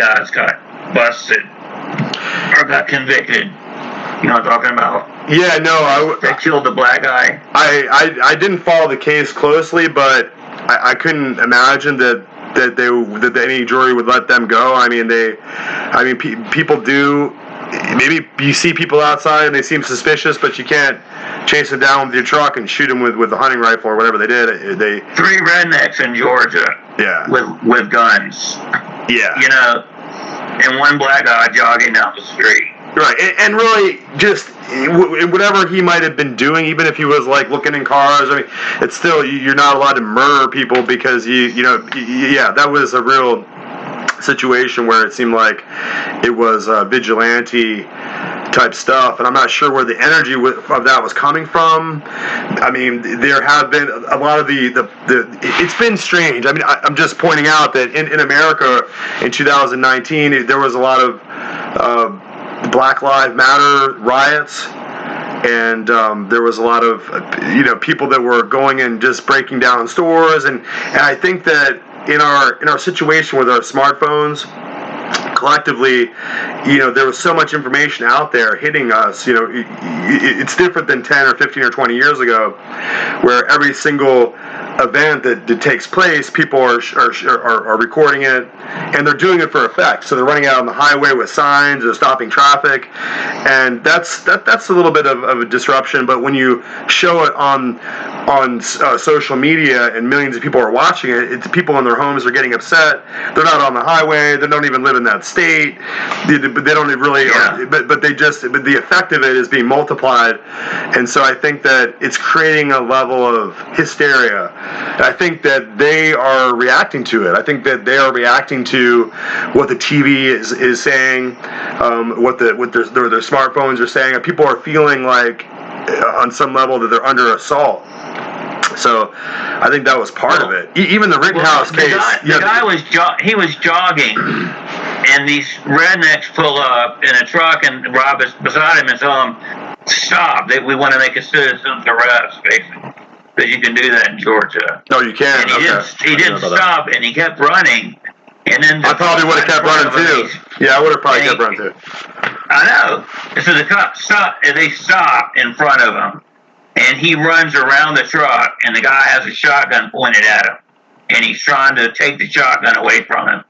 guys got busted or got convicted. You know what I'm talking about? Yeah, no, that killed the black guy. I didn't follow the case closely, but I couldn't imagine that any jury would let them go. I mean, people do. Maybe you see people outside and they seem suspicious, but you can't chase them down with your truck and shoot them with a hunting rifle or whatever they did. 3 rednecks in Georgia. Yeah. With guns. Yeah. You know, and one black guy jogging down the street. Right, and really, just whatever he might have been doing, even if he was like looking in cars, I mean, it's still, you're not allowed to murder people because that was a real situation where it seemed like it was vigilante type stuff, and I'm not sure where the energy of that was coming from. I mean, there have been a lot of it's been strange. I mean, I'm just pointing out that in America in 2019, there was a lot of Black Lives Matter riots, and there was a lot of people that were going and just breaking down stores, and I think that in our situation with our smartphones, collectively, there was so much information out there hitting us. It's different than 10 or 15 or 20 years ago, where every single event that takes place, people are recording it, and they're doing it for effect. So they're running out on the highway with signs, they're stopping traffic, and that's a little bit of a disruption. But when you show it on social media and millions of people are watching it, it's people in their homes are getting upset. They're not on the highway. They don't even live in that state. They don't really. Yeah. But the effect of it is being multiplied, and so I think that it's creating a level of hysteria. And I think that they are reacting to it. I think that they are reacting to what the TV is saying, what their smartphones are saying. People are feeling like, on some level, that they're under assault. So I think that was part of it. Even the Rittenhouse case. The guy was jogging, and these rednecks pull up in a truck and rob us beside him and tell him, "Stop! We want to make a citizen's arrest, basically." Because you can do that in Georgia. No, you can. And he didn't stop, and he kept running. And then I probably would have kept running too. Yeah, I would have probably kept running too. I know. So the cops they stop in front of him, and he runs around the truck, and the guy has a shotgun pointed at him, and he's trying to take the shotgun away from him,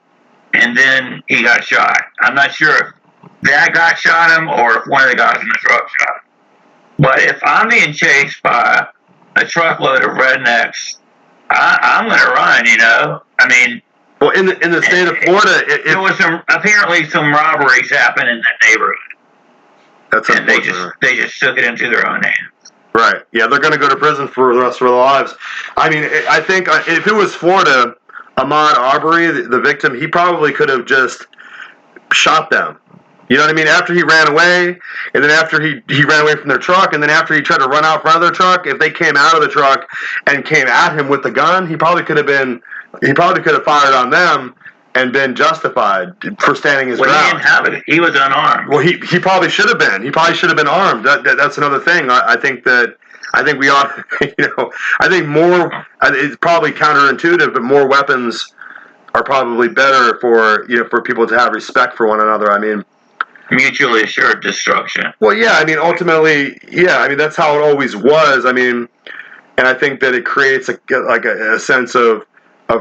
and then he got shot. I'm not sure if that guy shot him or if one of the guys in the truck shot him. But if I'm being chased by a truckload of rednecks, I'm going to run. I mean. Well, in the state of Florida, there was apparently some robberies happened in that neighborhood. That's unfortunate. And they just took it into their own hands. Right. Yeah, they're going to go to prison for the rest of their lives. I mean, I think if it was Florida, Ahmaud Arbery, the victim, he probably could have just shot them. You know what I mean? After he ran away, and then after he ran away from their truck, and then after he tried to run out front of their truck, if they came out of the truck and came at him with the gun, he probably could have fired on them and been justified for standing his ground. He didn't have it. He was unarmed. Well, he probably should have been. He probably should have been armed. That's another thing. I think we ought. I think more. It's probably counterintuitive, but more weapons are probably better for people to have respect for one another. I mean, mutually assured destruction. Well, yeah. I mean, ultimately, yeah. I mean, that's how it always was. I mean, and I think that it creates a sense of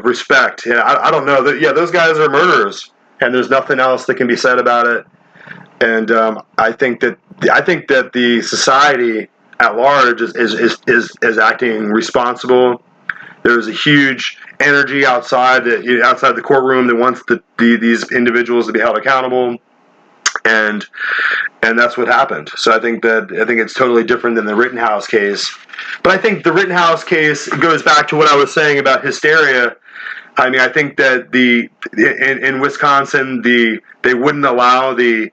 respect. Yeah, I don't know. Those guys are murderers, and there's nothing else that can be said about it. And I think that the society at large is acting responsible. There's a huge energy outside the courtroom that wants these individuals to be held accountable, and that's what happened. So I think it's totally different than the Rittenhouse case. But I think the Rittenhouse case goes back to what I was saying about hysteria. I mean, I think that in Wisconsin, they wouldn't allow the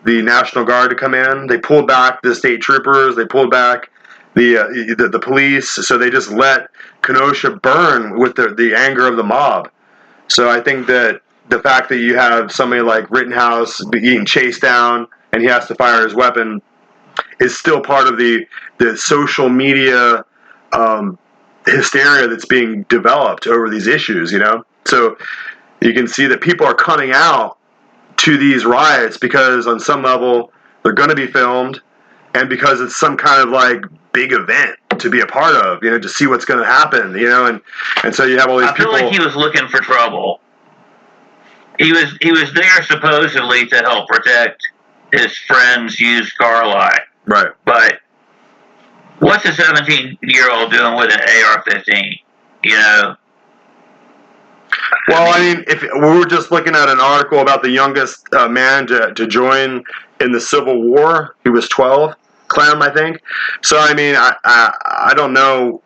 National Guard to come in. They pulled back the state troopers. They pulled back the police. So they just let Kenosha burn with the anger of the mob. So I think that the fact that you have somebody like Rittenhouse being chased down and he has to fire his weapon is still part of the social media hysteria that's being developed over these issues, So you can see that people are coming out to these riots because on some level they're going to be filmed, and because it's some kind of like big event to be a part of, to see what's going to happen, and so you have all these people. I feel like he was looking for trouble. He was there supposedly to help protect his friend's used car lot. Right. But what's a 17-year-old doing with an AR-15? Well, I mean, if we were just looking at an article about the youngest man to join in the Civil War, he was 12, Clem, I think. So, I mean, I don't know,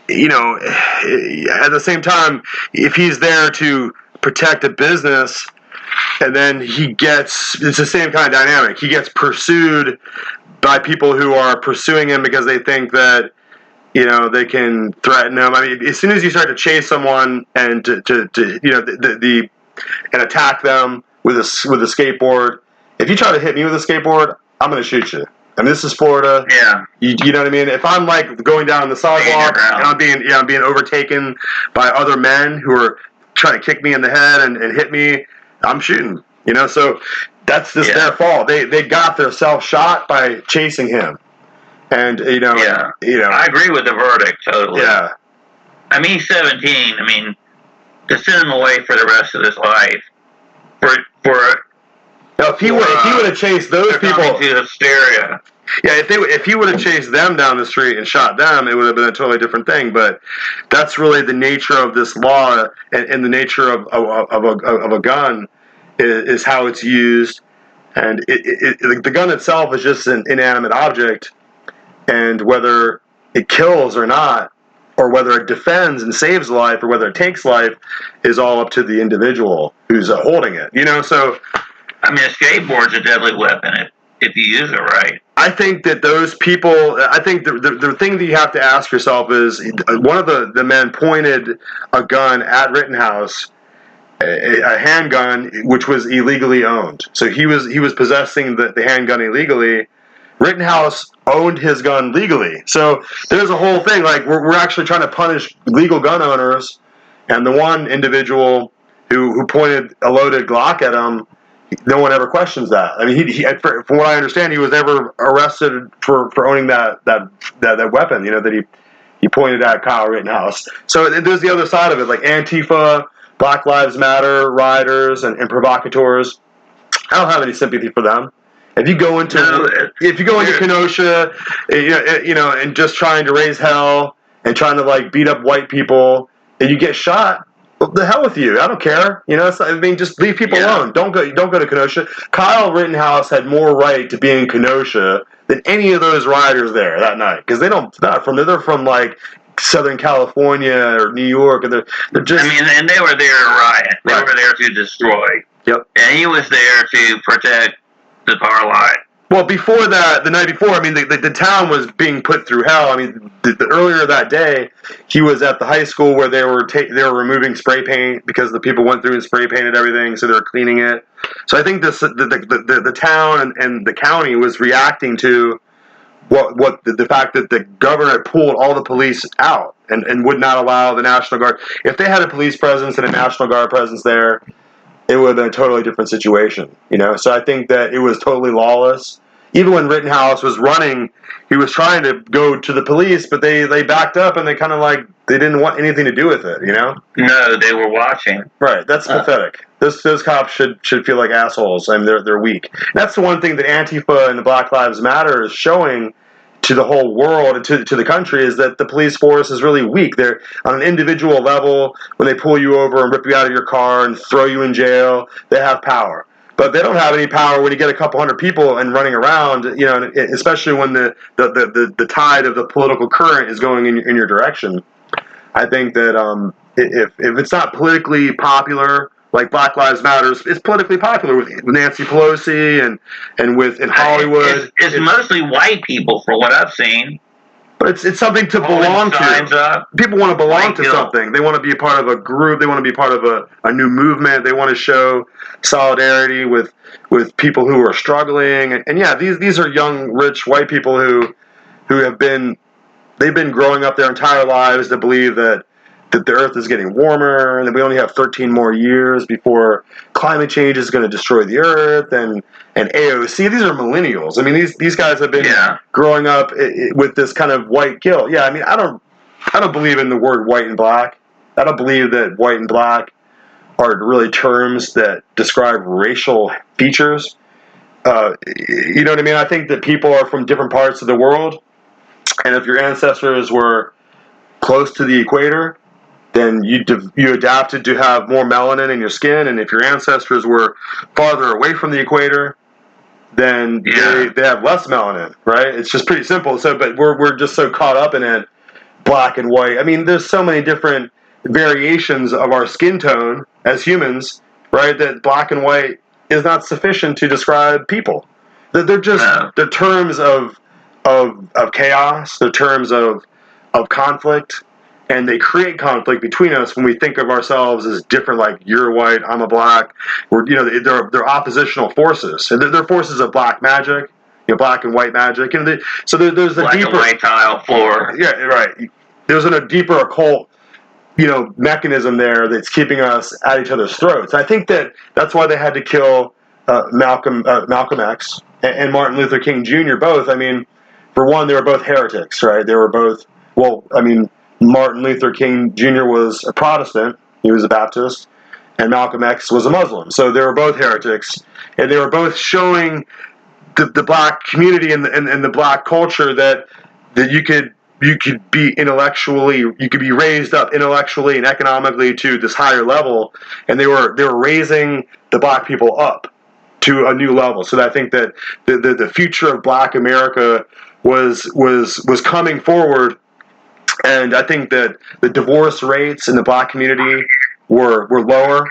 at the same time, if he's there to protect a business, and then it's the same kind of dynamic. He gets pursued by people who are pursuing him because they think that, they can threaten him. I mean, as soon as you start to chase someone and and attack them with a skateboard, if you try to hit me with a skateboard, I'm going to shoot you. I mean, this is Florida. Yeah. You know what I mean? If I'm like going down the sidewalk and I'm being overtaken by other men who are trying to kick me in the head and hit me, I'm shooting. So that's just their fault. They got their self shot by chasing him. And I agree with the verdict totally. Yeah. I mean, he's 17. I mean, to send him away for the rest of his life if he would have chased those people to hysteria. Yeah, if he would have chased them down the street and shot them, it would have been a totally different thing. But that's really the nature of this law, and the nature of a gun is how it's used, and the gun itself is just an inanimate object. And whether it kills or not, or whether it defends and saves life, or whether it takes life, is all up to the individual who's holding it. So, I mean, a skateboard's a deadly weapon if you use it right. I think that those people. I think the thing that you have to ask yourself is, one of the men pointed a gun at Rittenhouse, a handgun which was illegally owned. So he was possessing the handgun illegally. Rittenhouse owned his gun legally. So there's a whole thing, like we're actually trying to punish legal gun owners, and the one individual who pointed a loaded Glock at him, no one ever questions that. I mean, he from what I understand, he was never arrested for owning that weapon, that he pointed at Kyle Rittenhouse. So there's the other side of it, like Antifa, Black Lives Matter rioters, and provocateurs. I don't have any sympathy for them. If you go into Kenosha, and just trying to raise hell and trying to like beat up white people, and you get shot, well, the hell with you. I don't care. Just leave people alone. Don't go to Kenosha. Kyle Rittenhouse had more right to be in Kenosha than any of those rioters there that night, because they're from like Southern California or New York, and they're just. I mean, and they were there to riot. They were there to destroy. Yep. And he was there to protect the car lot. Well, before that, the night before, I mean, the town was being put through hell. I mean, earlier that day, he was at the high school where they were removing spray paint because the people went through and spray painted everything, so they were cleaning it. So I think the town and the county was reacting to what the fact that the governor had pulled all the police out and would not allow the National Guard. If they had a police presence and a National Guard presence there, it would have been a totally different situation, So I think that it was totally lawless. Even when Rittenhouse was running, he was trying to go to the police, but they backed up and they kind of like, they didn't want anything to do with it, No, they were watching. Right, that's pathetic. Those cops should feel like assholes. I mean, they're weak. And that's the one thing that Antifa and the Black Lives Matter is showing to the whole world and to the country, is that the police force is really weak. They're on an individual level. When they pull you over and rip you out of your car and throw you in jail, they have power. But they don't have any power when you get a couple hundred people and running around, especially when the tide of the political current is going in your direction. I think that if it's not politically popular, like Black Lives Matter, it's politically popular with Nancy Pelosi and in Hollywood. It's mostly white people, from what I've seen. But it's something to belong to. People want to belong to something. They want to be a part of a group. They want to be part of a new movement. They want to show solidarity with people who are struggling. And yeah, these are young, rich white people who they've been growing up their entire lives to believe that that the Earth is getting warmer, and that we only have 13 more years before climate change is going to destroy the Earth, and AOC. These are millennials. I mean, these guys have been growing up with this kind of white guilt. Yeah, I mean, I don't believe in the word white and black. I don't believe that white and black are really terms that describe racial features. You know what I mean? I think that people are from different parts of the world, and if your ancestors were close to the equator, then you adapted to have more melanin in your skin, and if your ancestors were farther away from the equator, then they have less melanin, right? It's just pretty simple. So, but we're just so caught up in it, black and white. I mean, there's so many different variations of our skin tone as humans, right? That black and white is not sufficient to describe people. They're just the terms of chaos, the terms of conflict, and they create conflict between us when we think of ourselves as different. Like, you're white, I'm a black. They're oppositional forces, and they're forces of black magic, black and white magic, and so there's a black deeper and white tile floor. Yeah, right. There's a deeper occult mechanism there that's keeping us at each other's throats. I think that's why they had to kill Malcolm X and Martin Luther King Jr. both. I mean, for one, they were both heretics, right? They were both, Martin Luther King Jr. was a Protestant, he was a Baptist, and Malcolm X was a Muslim. So they were both heretics, and they were both showing the black community and the black culture that you could be intellectually, you could be raised up intellectually and economically to this higher level, and they were raising the black people up to a new level. So I think that the future of black America was coming forward, and I think that the divorce rates in the black community were lower.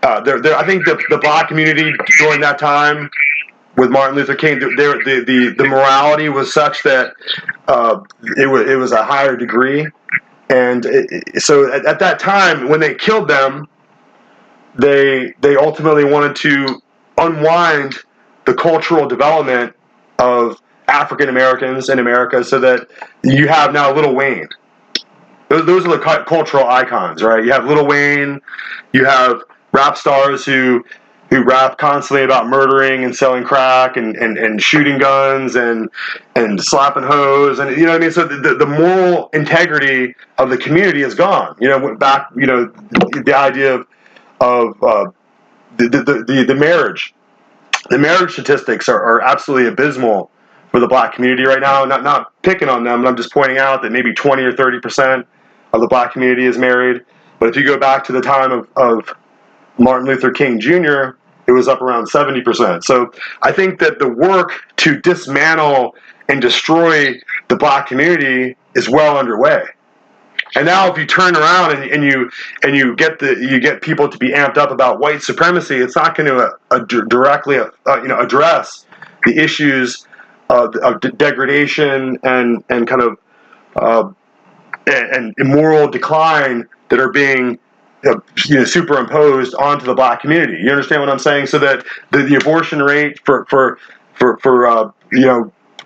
I think the black community during that time with Martin Luther King, the morality was such that it was a higher degree, and so at that time when they killed them, they ultimately wanted to unwind the cultural development of African Americans in America, so that you have now Lil Wayne. Those are the cultural icons, right? You have Lil Wayne, you have rap stars who rap constantly about murdering and selling crack and shooting guns and slapping hoes, and you know what I mean. So the moral integrity of the community is gone. Back the idea of the marriage. The marriage statistics are absolutely abysmal for the black community right now. Not picking on them, but I'm just pointing out that maybe 20 or 30% of the black community is married. But if you go back to the time of Martin Luther King Jr., it was up around 70%. So I think that the work to dismantle and destroy the black community is well underway. And now, if you turn around and you get people to be amped up about white supremacy, it's not going to directly address the issues of degradation and kind of and immoral decline that are being superimposed onto the black community. You understand what I'm saying? So that the abortion rate for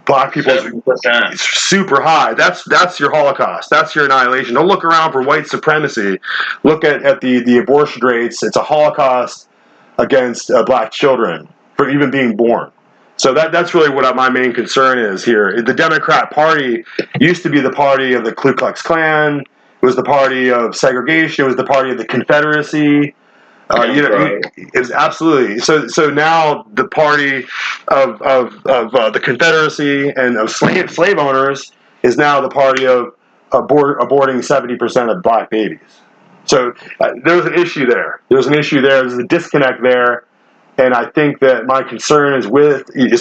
black people is super high. That's your Holocaust. That's your annihilation. Don't look around for white supremacy. Look at the abortion rates. It's a Holocaust against black children for even being born. So that's really what my main concern is here. The Democrat Party used to be the party of the Ku Klux Klan. It was the party of segregation. It was the party of the Confederacy. It was absolutely so. Now the party of the Confederacy and of slave owners is now the party of aborting 70% of black babies. So there's an issue there. There's a disconnect there, and I think that my concern is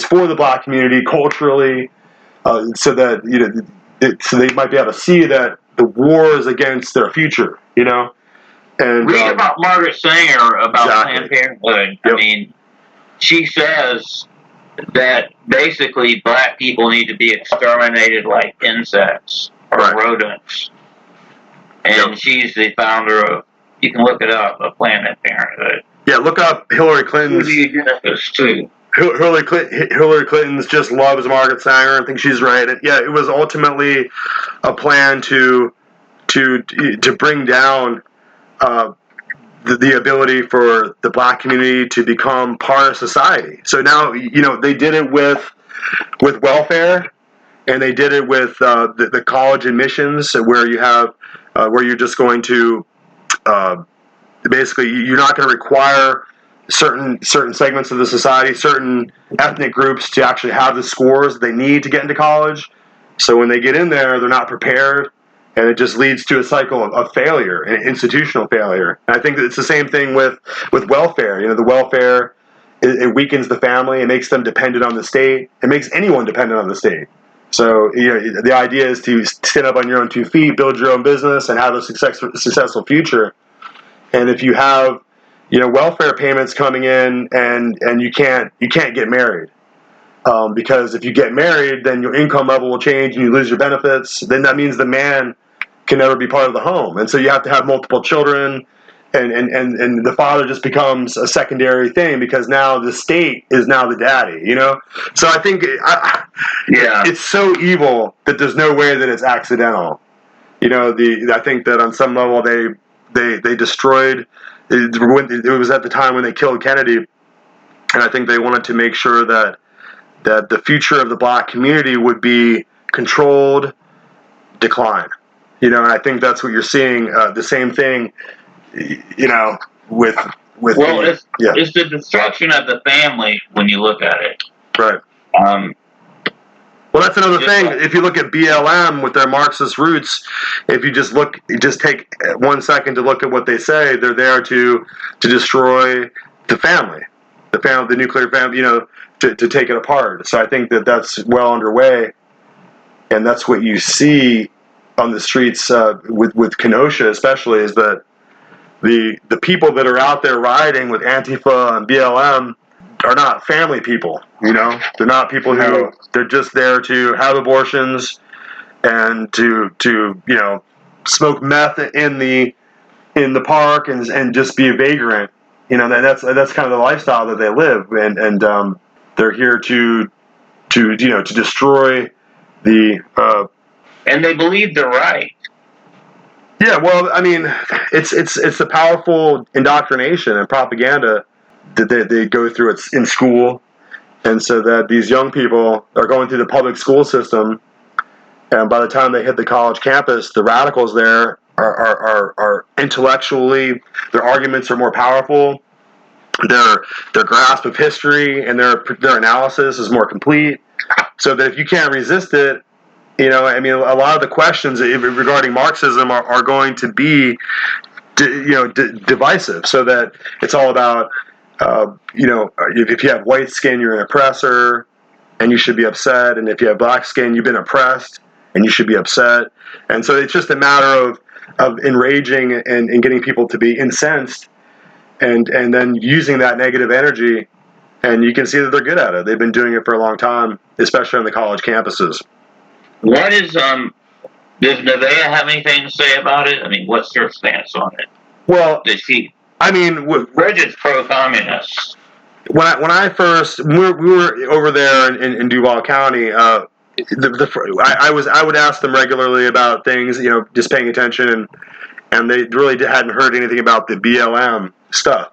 for the black community culturally, so that so they might be able to see that the war is against their future. And read about Margaret Sanger about Planned Parenthood. Yep. I mean, she says that basically black people need to be exterminated like insects or rodents. And she's the founder of, you can look it up, of Planned Parenthood. Yeah, look up Hillary Clinton's. She's a eugenicist too. Hillary Clinton's just loves Margaret Sanger. I think she's right. Yeah, it was ultimately a plan to to bring down the ability for the black community to become part of society. So now, they did it with welfare, and they did it with the college admissions, where you have where you're just going to basically, you're not going to require certain segments of the society, certain ethnic groups, to actually have the scores they need to get into college. So when they get in there, they're not prepared, and it just leads to a cycle of failure, and institutional failure. And I think that it's the same thing with welfare. The welfare, it weakens the family, it makes them dependent on the state, it makes anyone dependent on the state. So the idea is to stand up on your own 2 feet, build your own business, and have a successful future. And if you have welfare payments coming in, and you can't get married, because if you get married, then your income level will change and you lose your benefits. Then that means the man can never be part of the home, and so you have to have multiple children, and the father just becomes a secondary thing, because now the state is now the daddy. So I think it's so evil that there's no way that it's accidental. I think that on some level they destroyed. It was at the time when they killed Kennedy, and I think they wanted to make sure that the future of the black community would be controlled decline. And I think that's what you're seeing. The same thing, with it's the destruction of the family when you look at it. Right. Well, that's another thing. If you look at BLM with their Marxist roots, if you just take 1 second to look at what they say, they're there to destroy the family, the nuclear family, to take it apart. So I think that that's well underway, and that's what you see on the streets with Kenosha, especially, is that the people that are out there rioting with Antifa and BLM are not family people. They're not people who, they're just there to have abortions and to smoke meth in the park and just be a vagrant. That's kind of the lifestyle that they live, and they're here to destroy the. And they believe they're right. Yeah, well, I mean, it's the powerful indoctrination and propaganda that they go through in school, and so that these young people are going through the public school system, and by the time they hit the college campus, the radicals there are intellectually, their arguments are more powerful, their grasp of history and their analysis is more complete, so that if you can't resist it, a lot of the questions regarding Marxism are going to be divisive, so that it's all about if you have white skin, you're an oppressor and you should be upset, and if you have black skin, you've been oppressed and you should be upset. And so it's just a matter of enraging and getting people to be incensed, and then using that negative energy, and you can see that they're good at it. They've been doing it for a long time, especially on the college campuses. What is does Nevaeh have anything to say about it? I mean, what's her stance on it? Well, Bridget's pro-communist. When I first we were over there in Duval County, I would ask them regularly about things, just paying attention, and they really hadn't heard anything about the BLM stuff.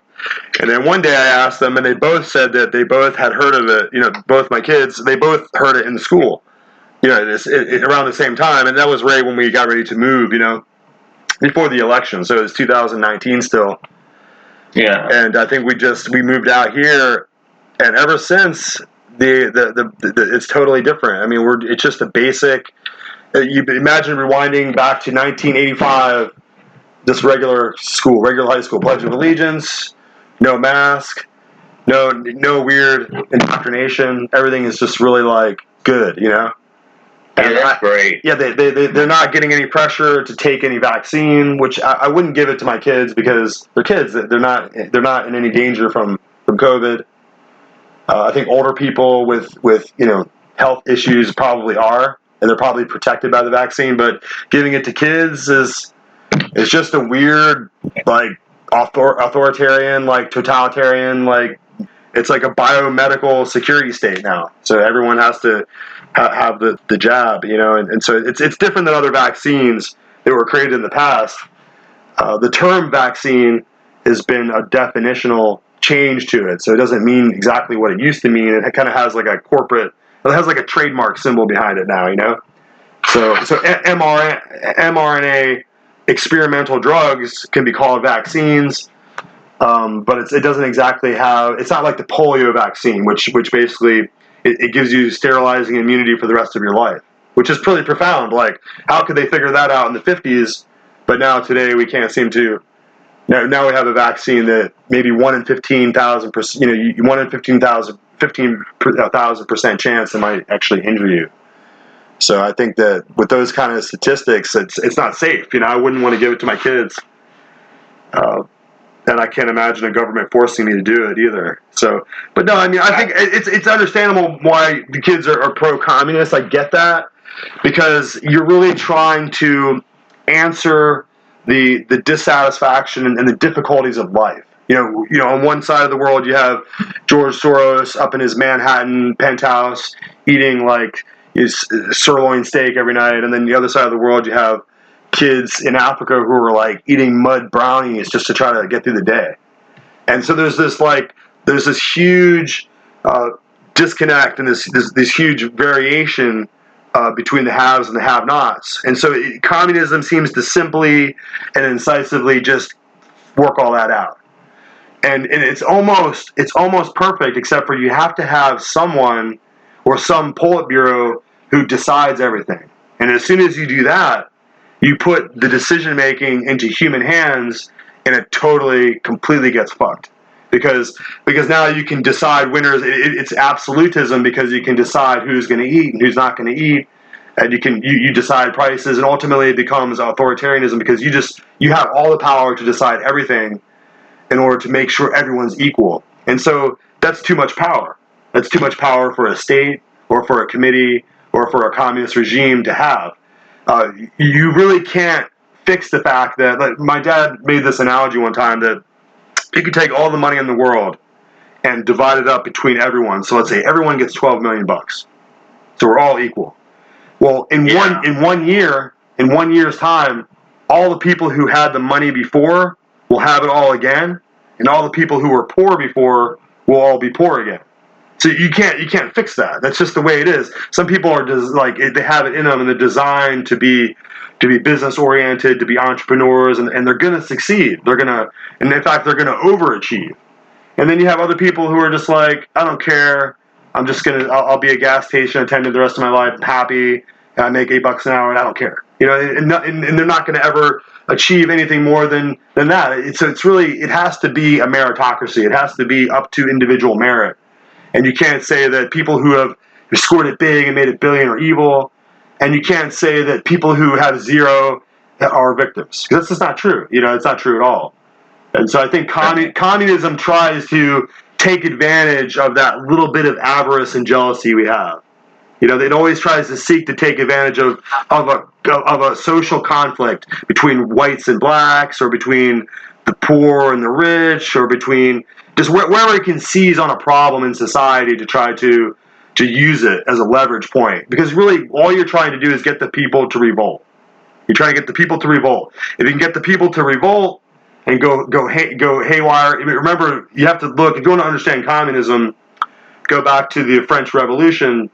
And then one day I asked them, and they both said that they both had heard of it. Both my kids, they both heard it in school. Around the same time, and that was right when we got ready to move, before the election. So it was 2019 still. Yeah. And I think we moved out here, and ever since the it's totally different. I mean, it's just a basic. You imagine rewinding back to 1985, just regular high school, Pledge of Allegiance, no mask, no weird indoctrination. Everything is just really good, And that's great. Yeah, they're not getting any pressure to take any vaccine, which I wouldn't give it to my kids, because they're kids. They're not in any danger from COVID. I think older people with health issues probably are, and they're probably protected by the vaccine. But giving it to kids is just a weird, authoritarian, totalitarian, it's like a biomedical security state now. So everyone has to have the jab, and so it's different than other vaccines, that were created in the past, the term vaccine has been a definitional change to it. So it doesn't mean exactly what it used to mean. It kind of has like a corporate, it has like a trademark symbol behind it now, you know? So mRNA experimental drugs can be called vaccines, but it doesn't exactly have, it's not like the polio vaccine, which basically it gives you sterilizing immunity for the rest of your life, which is pretty profound. Like, how could they figure that out in the 50s, but now today we can't seem to. Now we have a vaccine that maybe 1 in 15,000%, 1 in 15,000% chance it might actually injure you. So I think that with those kind of statistics, it's not safe. I wouldn't want to give it to my kids. And I can't imagine a government forcing me to do it either. So, but no, I mean, I think it's understandable why the kids are pro-communist. I get that, because you're really trying to answer the dissatisfaction and the difficulties of life. On one side of the world you have George Soros up in his Manhattan penthouse eating like his sirloin steak every night, and then the other side of the world you have kids in Africa who are like eating mud brownies just to try to get through the day. And so there's this huge disconnect and this huge variation between the haves and the have-nots. And so communism seems to simply and incisively just work all that out. And it's almost perfect, except for you have to have someone or some Politburo who decides everything. And as soon as you do that, you put the decision-making into human hands, and it completely gets fucked. Because now you can decide winners. It's absolutism, because you can decide who's going to eat and who's not going to eat, and you decide prices, and ultimately it becomes authoritarianism, because you have all the power to decide everything in order to make sure everyone's equal. And so that's too much power. That's too much power for a state or for a committee or for a communist regime to have. You really can't fix the fact that, like, my dad made this analogy one time, that you could take all the money in the world and divide it up between everyone. So let's say everyone gets $12 million. So we're all equal. Well, in one year's time, all the people who had the money before will have it all again, and all the people who were poor before will all be poor again. So you can't fix that. That's just the way it is. Some people are just like, they have it in them, and they're designed to be business oriented, to be entrepreneurs, and they're going to succeed. And in fact, they're going to overachieve. And then you have other people who are just like, I don't care. I'll be a gas station attendant the rest of my life. I'm happy. And I make $8 an hour, and I don't care. And they're not going to ever achieve anything more than that. It has to be a meritocracy. It has to be up to individual merit. And you can't say that people who have scored it big and made it billion are evil. And you can't say that people who have zero are victims. Because that's just not true. It's not true at all. And so I think communism tries to take advantage of that little bit of avarice and jealousy we have. It always tries to seek to take advantage of a social conflict between whites and blacks, or between the poor and the rich, or between just wherever it can seize on a problem in society to try to use it as a leverage point. Because really, all you're trying to do is get the people to revolt. You're trying to get the people to revolt. If you can get the people to revolt and go haywire, remember, you have to look, if you want to understand communism, go back to the French Revolution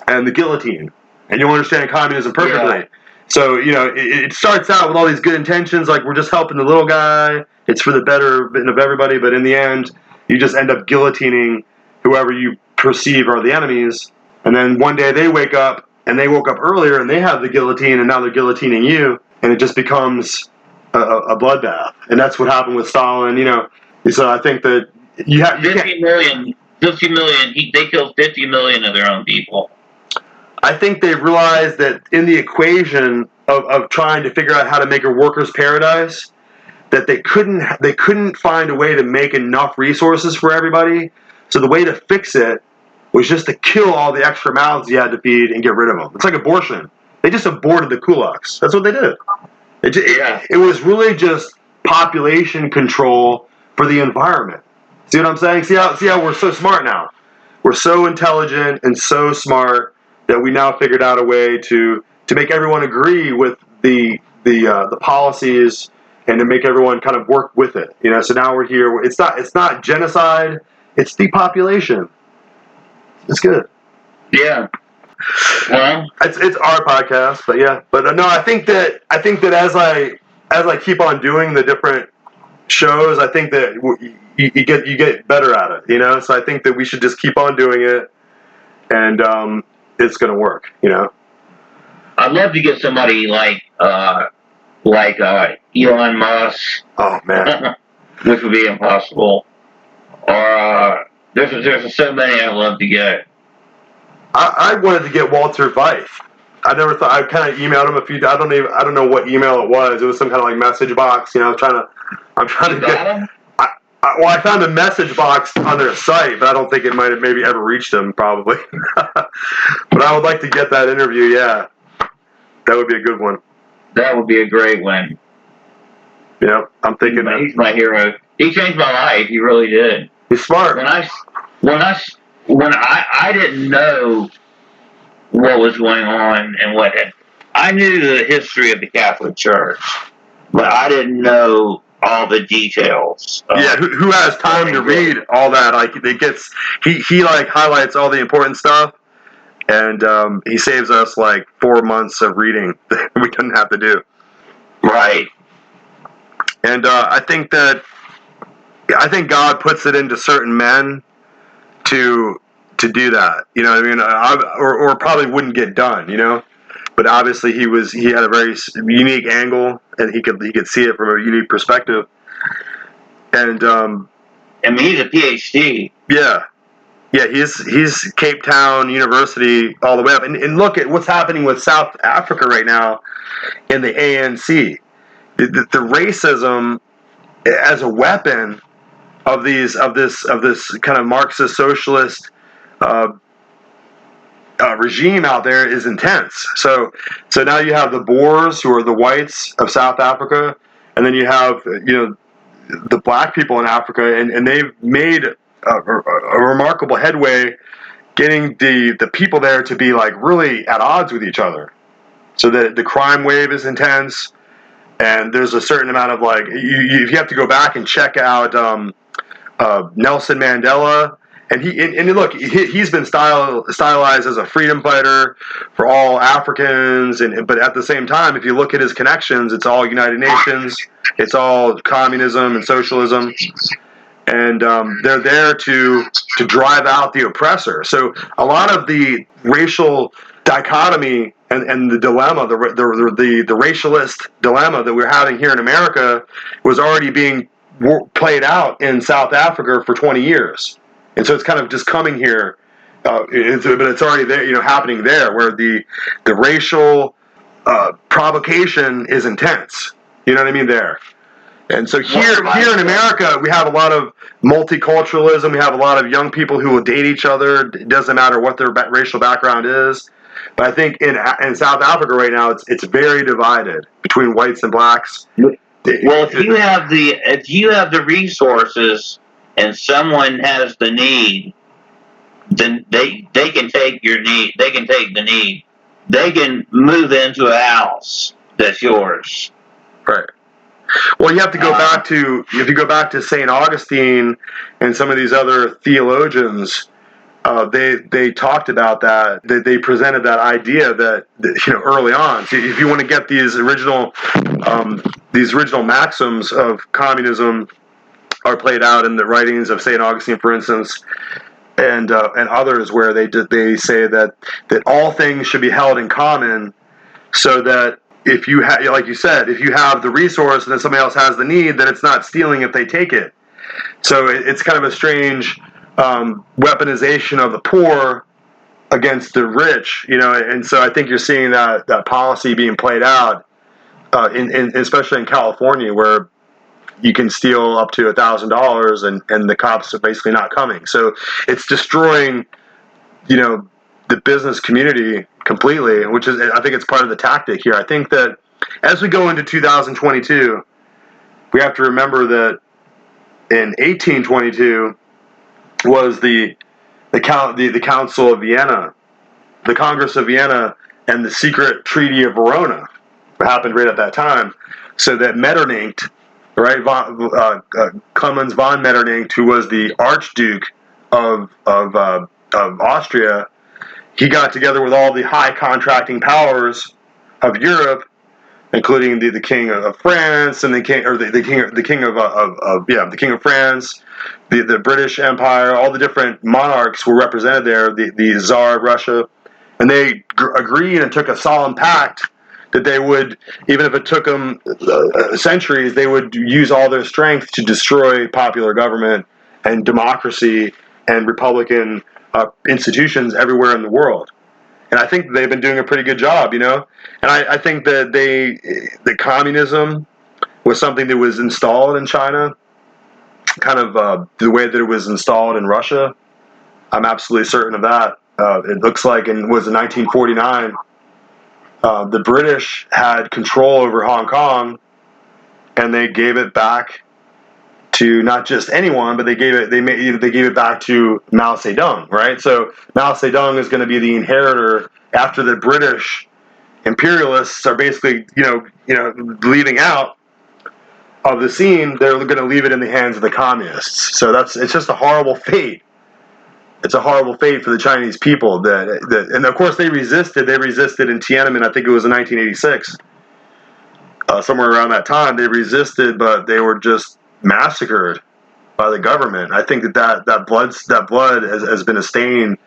and the guillotine, and you'll understand communism perfectly. Yeah. So, it starts out with all these good intentions, like we're just helping the little guy, it's for the betterment of everybody, but in the end, you just end up guillotining whoever you perceive are the enemies, and then one day they wake up, and they woke up earlier, and they have the guillotine, and now they're guillotining you, and it just becomes a bloodbath. And that's what happened with Stalin, So I think that you 50 million, they killed 50 million of their own people. I think they've realized that in the equation of trying to figure out how to make a workers' paradise, that they couldn't find a way to make enough resources for everybody. So the way to fix it was just to kill all the extra mouths you had to feed and get rid of them. It's like abortion. They just aborted the kulaks. That's what they did. It was really just population control for the environment. See what I'm saying? See how we're so smart now? We're so intelligent and so smart that we now figured out a way to make everyone agree with the the policies and to make everyone kind of work with it. So now we're here. It's not genocide. It's depopulation. It's good. Yeah. Well, it's our podcast, but yeah. But no, I think that as I keep on doing the different shows, I think that you get better at it. So I think that we should just keep on doing it, and it's going to work. I'd love to get somebody like Elon Musk. Oh man, which would be impossible. Or there's so many I'd love to get. I wanted to get Walter Weiss. I never thought. I kind of emailed him a few. I don't know what email it was. It was some kind of like message box. I'm trying to get him. I found a message box on their site, but I don't think it might have maybe ever reached them, probably. But I would like to get that interview, yeah. That would be a good one. That would be a great one. Yeah, I'm thinking he's my hero. He changed my life. He really did. He's smart. When I didn't know what was going on and what had, I knew the history of the Catholic Church, but I didn't know all the details. Yeah, who has time to read all that? Like he like highlights all the important stuff, and he saves us like 4 months of reading that we didn't have to do. Right. And I think God puts it into certain men to do that. You know what I mean? Or probably wouldn't get done. But obviously he had a very unique angle, and he could see it from a unique perspective. And I mean, he's a PhD. Yeah, he's Cape Town University all the way up. And look at what's happening with South Africa right now in the ANC. The racism as a weapon of this kind of Marxist socialist regime out there is intense. So now you have the Boers, who are the whites of South Africa, and then you have the black people in Africa, and they've made a remarkable headway getting the people there to be like really at odds with each other. So that the crime wave is intense, and there's a certain amount of like you have to go back and check out Nelson Mandela. And look, he's been stylized as a freedom fighter for all Africans, but at the same time, if you look at his connections, it's all United Nations, it's all communism and socialism, and they're there to drive out the oppressor. So a lot of the racial dichotomy and the dilemma, the racialist dilemma that we're having here in America was already being played out in South Africa for 20 years. And so it's kind of just coming here, but it's already there, happening there, where the racial provocation is intense. You know what I mean? There, and so here in America, we have a lot of multiculturalism. We have a lot of young people who will date each other. It doesn't matter what their racial background is. But I think in South Africa right now, it's very divided between whites and blacks. Well, if you have the resources, and someone has the need, then they can take your need. They can take the need. They can move into a house that's yours. Right. Well, you have to go back to St. Augustine and some of these other theologians. They talked about that. They presented that idea that early on. So if you want to get these original maxims of communism are played out in the writings of St. Augustine, for instance, and others, where they say that all things should be held in common, so that if you like you said, if you have the resource and then somebody else has the need, then it's not stealing if they take it. So it's kind of a strange weaponization of the poor against the rich, and so I think you're seeing that policy being played out, especially in California, where you can steal up to $1,000 and the cops are basically not coming. So it's destroying, the business community completely, which is, I think it's part of the tactic here. I think that as we go into 2022, we have to remember that in 1822 was the Council of Vienna, the Congress of Vienna, and the secret Treaty of Verona. happened right at that time. So that Metternich, right, Clemens von Metternich, who was the Archduke of Austria, he got together with all the high contracting powers of Europe, including the king of France and the king of France, the British Empire. All the different monarchs were represented there. The Tsar of Russia, and they agreed and took a solemn pact that they would, even if it took them centuries, they would use all their strength to destroy popular government and democracy and republican institutions everywhere in the world. And I think they've been doing a pretty good job, And I think that the communism was something that was installed in China, kind of the way that it was installed in Russia. I'm absolutely certain of that. It looks like in 1949. The British had control over Hong Kong, and they gave it back to not just anyone, but they gave it back to Mao Zedong, right? So Mao Zedong is going to be the inheritor after the British imperialists are basically, leaving out of the scene. They're going to leave it in the hands of the communists. So it's just a horrible fate. It's a horrible fate for the Chinese people. And of course they resisted. They resisted in Tiananmen. I think it was in 1986, somewhere around that time. They resisted, but they were just massacred by the government. I think that blood has been a stain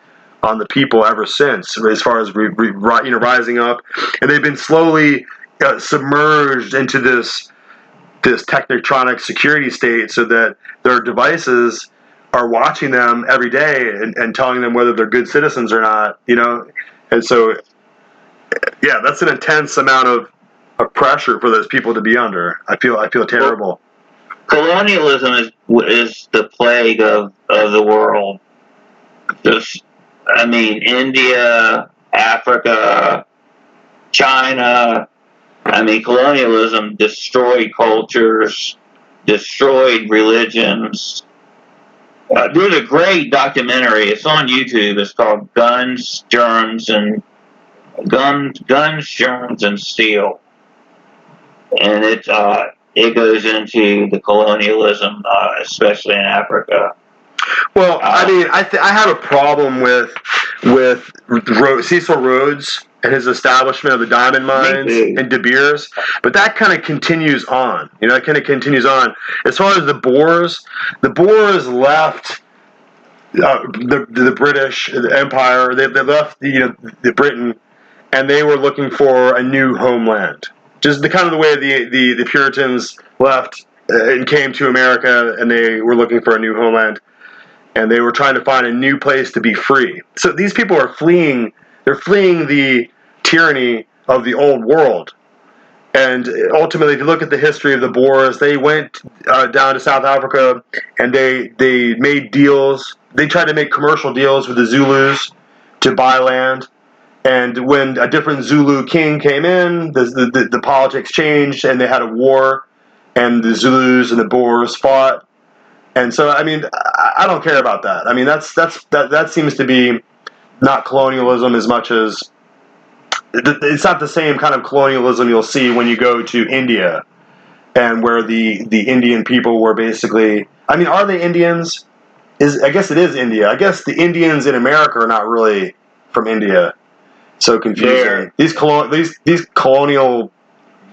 on the people ever since, as far as rising up, and they've been slowly submerged into this technotronic security state, so that their devices are watching them every day and telling them whether they're good citizens or not, And so, yeah, that's an intense amount of pressure for those people to be under. I feel terrible. Colonialism is the plague of the world. India, Africa, China. Colonialism destroyed cultures, destroyed religions. There's a great documentary. It's on YouTube. It's called Guns, Germs, and Steel, and it goes into the colonialism, especially in Africa. Well, I have a problem with Cecil Rhodes and his establishment of the diamond mines and De Beers, but that kind of continues on. It kind of continues on. As far as the Boers left the British Empire. They left the Britain, and they were looking for a new homeland. Just the kind of the way the Puritans left and came to America, and they were looking for a new homeland. And they were trying to find a new place to be free. So these people are fleeing. They're fleeing the tyranny of the old world. And ultimately, if you look at the history of the Boers, they went down to South Africa, and they made deals. They tried to make commercial deals with the Zulus to buy land. And when a different Zulu king came in, the politics changed, and they had a war, and the Zulus and the Boers fought. And so, I don't care about that. That seems to be not colonialism as much as it's not the same kind of colonialism you'll see when you go to India, and where the Indian people were basically. Are they Indians? I guess it is India. I guess the Indians in America are not really from India. So confusing. These colonial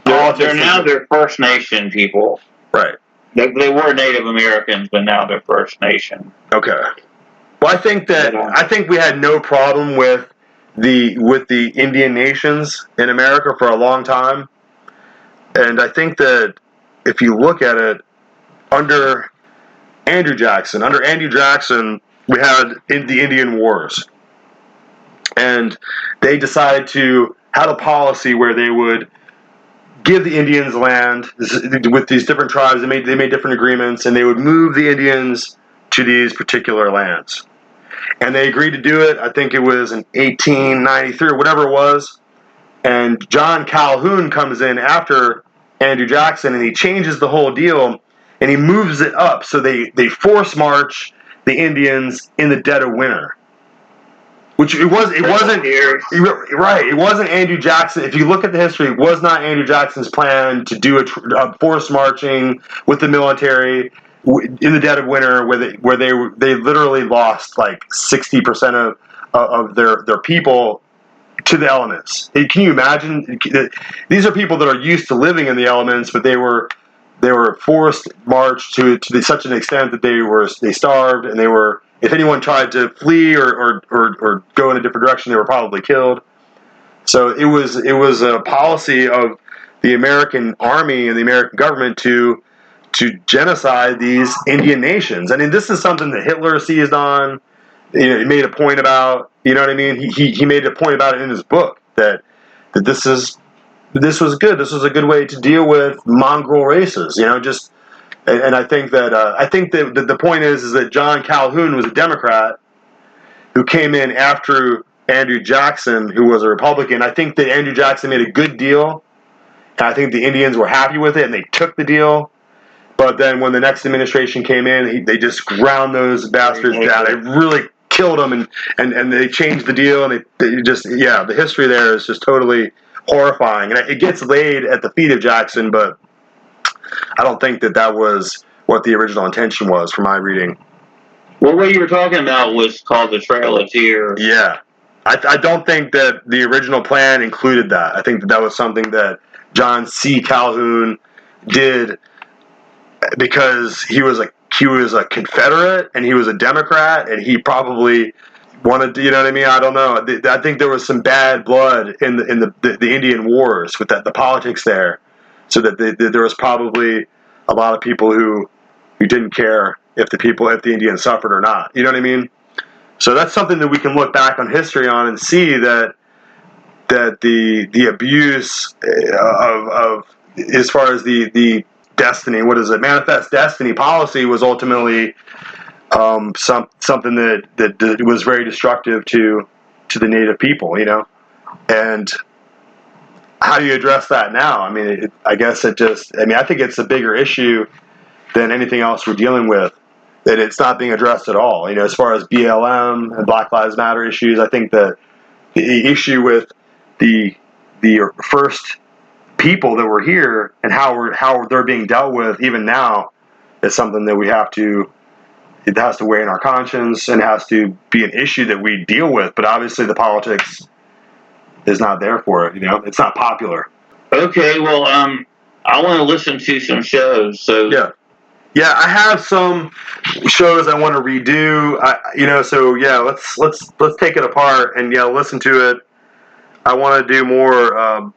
politics. They're now their First Nation people. Right. They were Native Americans, but now they're First Nation. Okay. Well, I think we had no problem with the Indian nations in America for a long time, and I think that if you look at it under Andrew Jackson, we had the Indian Wars, and they decided to have a policy where they would give the Indians land with these different tribes. They made different agreements, and they would move the Indians to these particular lands. And they agreed to do it. I think it was in 1893 or whatever it was. And John Calhoun comes in after Andrew Jackson, and he changes the whole deal, and he moves it up. So they force march the Indians in the dead of winter. Which it wasn't right. It wasn't Andrew Jackson. If you look at the history, it was not Andrew Jackson's plan to do a forced marching with the military in the dead of winter, where they literally lost like 60% of their people to the elements. Can you imagine? These are people that are used to living in the elements, but they were forced marched to such an extent that they starved, and they were. If anyone tried to flee or go in a different direction, they were probably killed. So it was a policy of the American army and the American government to genocide these Indian nations. I mean, this is something that Hitler seized on. He made a point about. You know what I mean? He made a point about it in his book that this was good. This was a good way to deal with mongrel races. And I think that the point is that John Calhoun was a Democrat who came in after Andrew Jackson, who was a Republican. I think that Andrew Jackson made a good deal, and I think the Indians were happy with it, and they took the deal. But then when the next administration came in, they just ground those bastards down. They really killed them, and they changed the deal, and they just the history there is just totally horrifying, and it gets laid at the feet of Jackson, but I don't think that was what the original intention was from my reading. Well, what you were talking about was called the Trail of Tears. Yeah. I don't think that the original plan included that. I think that was something that John C. Calhoun did because he was a Confederate and he was a Democrat, and he probably wanted to, you know what I mean? I don't know. I think there was some bad blood in the Indian Wars with the politics there. So that there was probably a lot of people who didn't care if the Indians suffered or not. You know what I mean? So that's something that we can look back on history on and see that the abuse of as far as the destiny, manifest destiny policy was ultimately something that was very destructive to the native people. And how do you address that now? I mean, I think it's a bigger issue than anything else we're dealing with, that it's not being addressed at all. As far as BLM and Black Lives Matter issues, I think that the issue with the first people that were here and how they're being dealt with even now is something that it has to weigh in our conscience and has to be an issue that we deal with. But obviously the politics is not there for it. It's not popular. Okay, well, I want to listen to some shows. So yeah, I have some shows I want to redo. Let's take it apart and listen to it. I want to do more.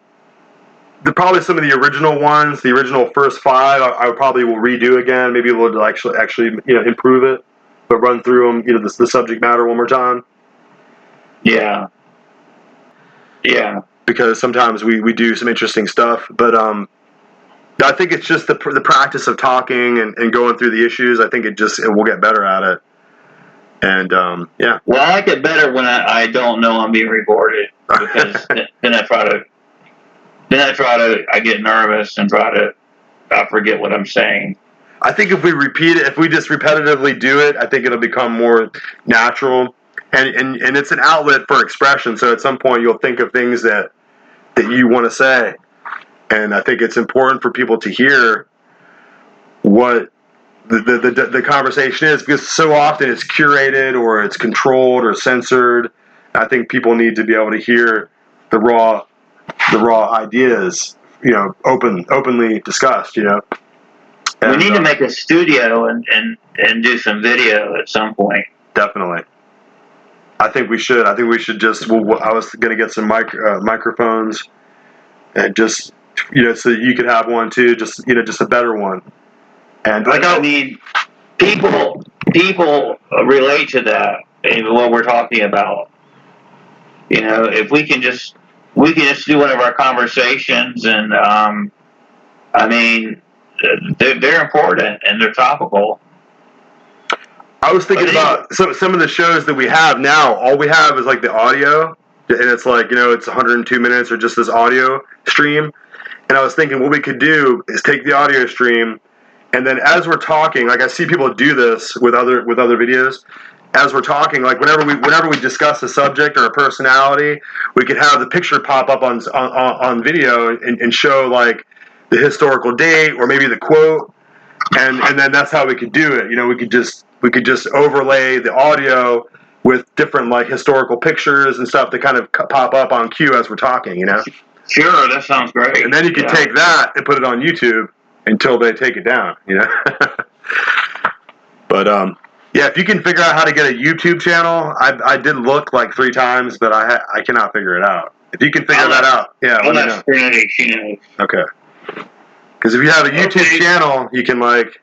Probably some of the original ones, the original first 5. I probably will redo again. Maybe we'll actually improve it, but run through them. The subject matter one more time. Yeah. Yeah. Because sometimes we do some interesting stuff, but I think it's just the practice of talking and going through the issues. I think we'll get better at it. And yeah. Well, I like it better when I don't know I'm being recorded, because then I get nervous and I forget what I'm saying. I think if we repeat it, if we just repetitively do it, I think it'll become more natural. And it's an outlet for expression. So at some point you'll think of things that you want to say. And I think it's important for people to hear what the conversation is, because so often it's curated or it's controlled or censored. I think people need to be able to hear the raw ideas, openly discussed, And, we need to make a studio and do some video at some point. Definitely. I think we should. I just. I was going to get some microphones, and just so you could have one too. Just a better one. And people relate to that and what we're talking about. If we can just do one of our conversations, and they're important and they're topical. I was thinking about some of the shows that we have now. All we have is like the audio, and it's like it's 102 minutes or just this audio stream. And I was thinking what we could do is take the audio stream, and then as we're talking, like I see people do this with other videos, as we're talking, like whenever we discuss a subject or a personality, we could have the picture pop up on video and show like the historical date or maybe the quote, and then that's how we could do it. You know, we could just overlay the audio with different like historical pictures and stuff to kind of pop up on cue as we're talking. You know. Sure, that sounds great. And then you can take that and put it on YouTube until they take it down. You know. But yeah, if you can figure out how to get a YouTube channel, I did look like 3 times, but I cannot figure it out. If you can figure that out, yeah, let me know. Okay. Because if you have a YouTube channel, you can like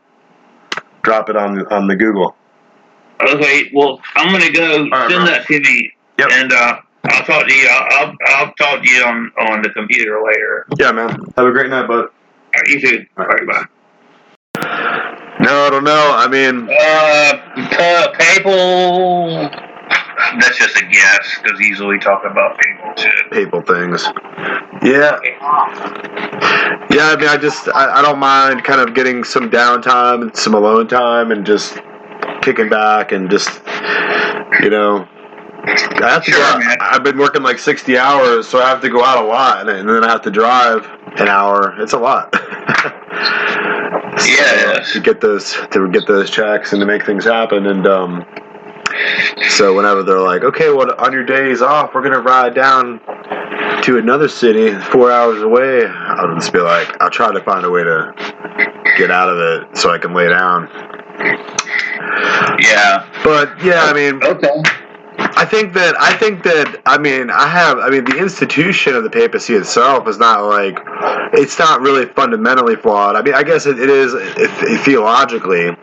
drop it on the Google. Okay, well, I'm gonna go send that to me, and I'll talk to you. I'll talk to you on the computer later. Yeah, man. Have a great night, bud. All right, you too. All right, bye. No, I don't know. I mean, papal. That's just a guess because usually talk about papal shit. Papal things. Yeah. Yeah. I mean, I don't mind kind of getting some downtime and some alone time and just kicking back and just, you know. I have to go out. I've been working like 60 hours, so I have to go out a lot, and then I have to drive an hour. It's a lot. To get those checks and to make things happen, and so whenever they're like, okay, well, on your days off, we're gonna ride down to another city 4 hours away, I'll just be like, I'll try to find a way to get out of it so I can lay down. Yeah. But yeah, I mean, okay. I think that the institution of the papacy itself is not like, it's not really fundamentally flawed. I mean, I guess it is theologically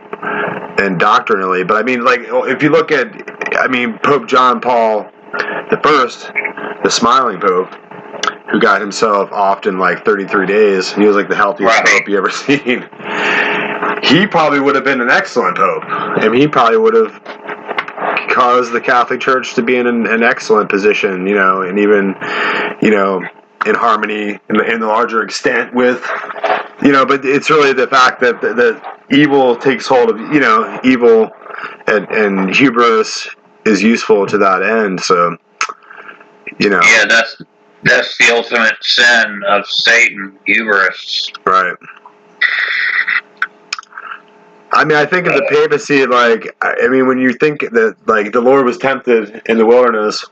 and doctrinally, but I mean, like, if you look at, I mean, Pope John Paul I, the smiling Pope, who got himself off in like 33 days, he was like the healthiest Pope you ever seen. He probably would have been an excellent Pope. I mean, he probably would have caused the Catholic Church to be in an excellent position, you know, and even, you know, in harmony in the larger extent with, you know, but it's really the fact that the evil takes hold of, you know, evil and hubris is useful to that end. So, you know. Yeah, that's the ultimate sin of Satan, hubris. Right. I mean, I think of the papacy, like, I mean, when you think that, like, the Lord was tempted in the wilderness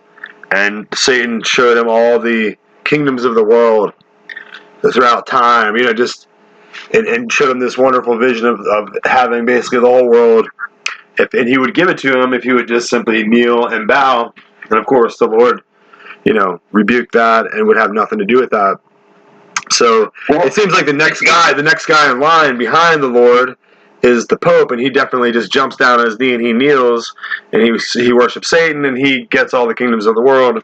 and Satan showed him all the kingdoms of the world throughout time, you know, just, and showed him this wonderful vision of having basically the whole world, and he would give it to him if he would just simply kneel and bow. And of course, the Lord, you know, rebuked that and would have nothing to do with that. So it seems like the next guy in line behind the Lord is the Pope, and he definitely just jumps down on his knee and he kneels and he worships Satan and he gets all the kingdoms of the world.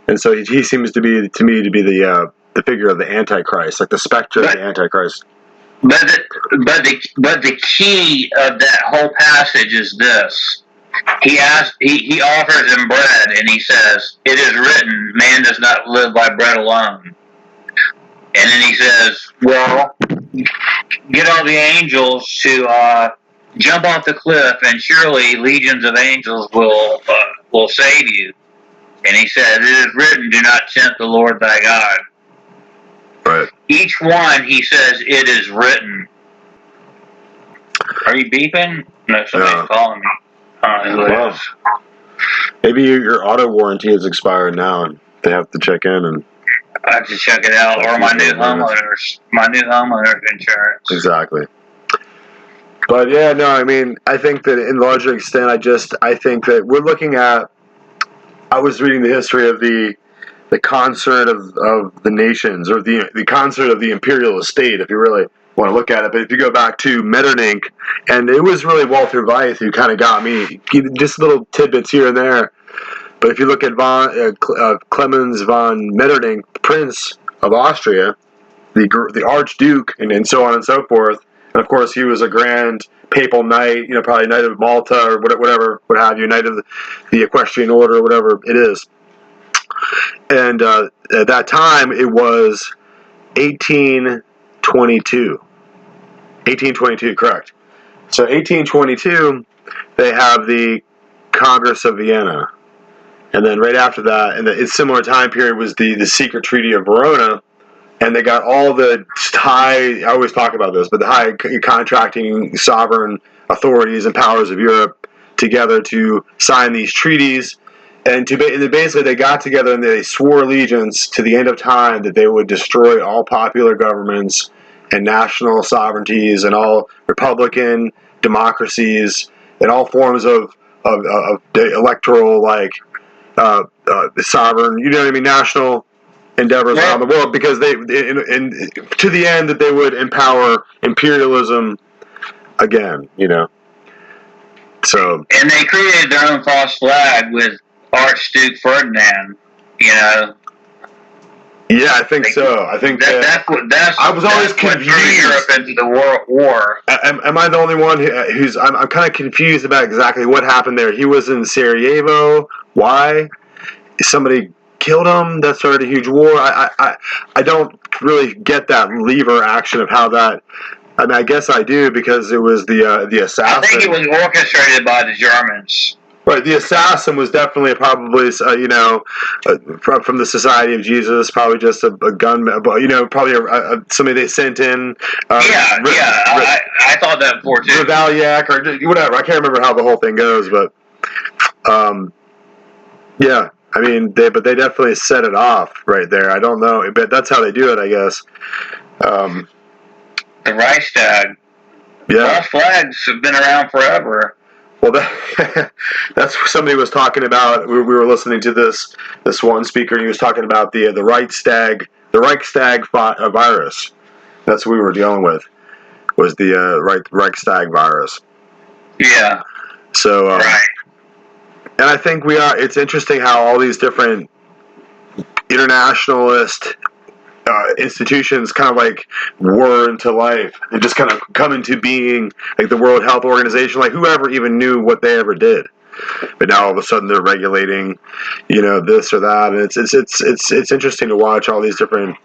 And so he seems to me to be the figure of the Antichrist, like the specter of the Antichrist. But the key of that whole passage is this: he offers him bread and he says, "It is written, man does not live by bread alone." And then he says, "Well, get all the angels to jump off the cliff, and surely legions of angels will save you." And he said, "It is written, do not tempt the Lord thy God." Right. Each one, he says, "It is written." Are you beeping? No, somebody's calling me. Well, maybe your auto warranty has expired now, and they have to check in and. I have to check it out, or my new homeowners insurance. Exactly. But yeah, no, I mean, I think that in larger extent, I think that we're looking at. I was reading the history of the concert of the nations, or the concert of the imperial estate, if you really want to look at it. But if you go back to Metternich, and it was really Walter Weiss who kind of got me, just little tidbits here and there. But if you look at Clemens von Metternich, Prince of Austria, the Archduke, and so on and so forth, and of course he was a grand papal knight, you know, probably Knight of Malta or whatever, what have you, Knight of the Equestrian Order, or whatever it is. And at that time, it was 1822. 1822, correct. So 1822, they have the Congress of Vienna. And then right after that, in a similar time period, was the secret Treaty of Verona. And they got all the high, I always talk about this, but the high contracting sovereign authorities and powers of Europe together to sign these treaties. And basically they got together and they swore allegiance to the end of time that they would destroy all popular governments and national sovereignties and all republican democracies and all forms of electoral, like, sovereign, national endeavors around the world, because they to the end that they would empower imperialism again, So, and they created their own false flag with Archduke Ferdinand. Yeah, I think so. I think that's I was always confused. Europe into the war. Am I the only one who's? I'm kind of confused about exactly what happened there. He was in Sarajevo. Why? Somebody killed him. That started a huge war. I don't really get that lever action of how that. I mean, I guess I do, because it was the assassin. I think it was orchestrated by the Germans. Right, the assassin was definitely probably, from the Society of Jesus, probably just a gunman, probably somebody they sent in. I thought that before too. Revaliac or whatever. I can't remember how the whole thing goes, but yeah, I mean, they definitely set it off right there. I don't know, but that's how they do it, I guess. The Reichstag. Yeah, false flags have been around forever. Well, that's what somebody was talking about. We were listening to this one speaker, and he was talking about the Reichstag virus. That's what we were dealing with, was the Reichstag virus. Yeah. So, right. And I think it's interesting how all these different internationalist institutions kind of like whir into life. They just kind of come into being, like the World Health Organization, like whoever even knew what they ever did. But now all of a sudden they're regulating, this or that, and it's interesting to watch all these different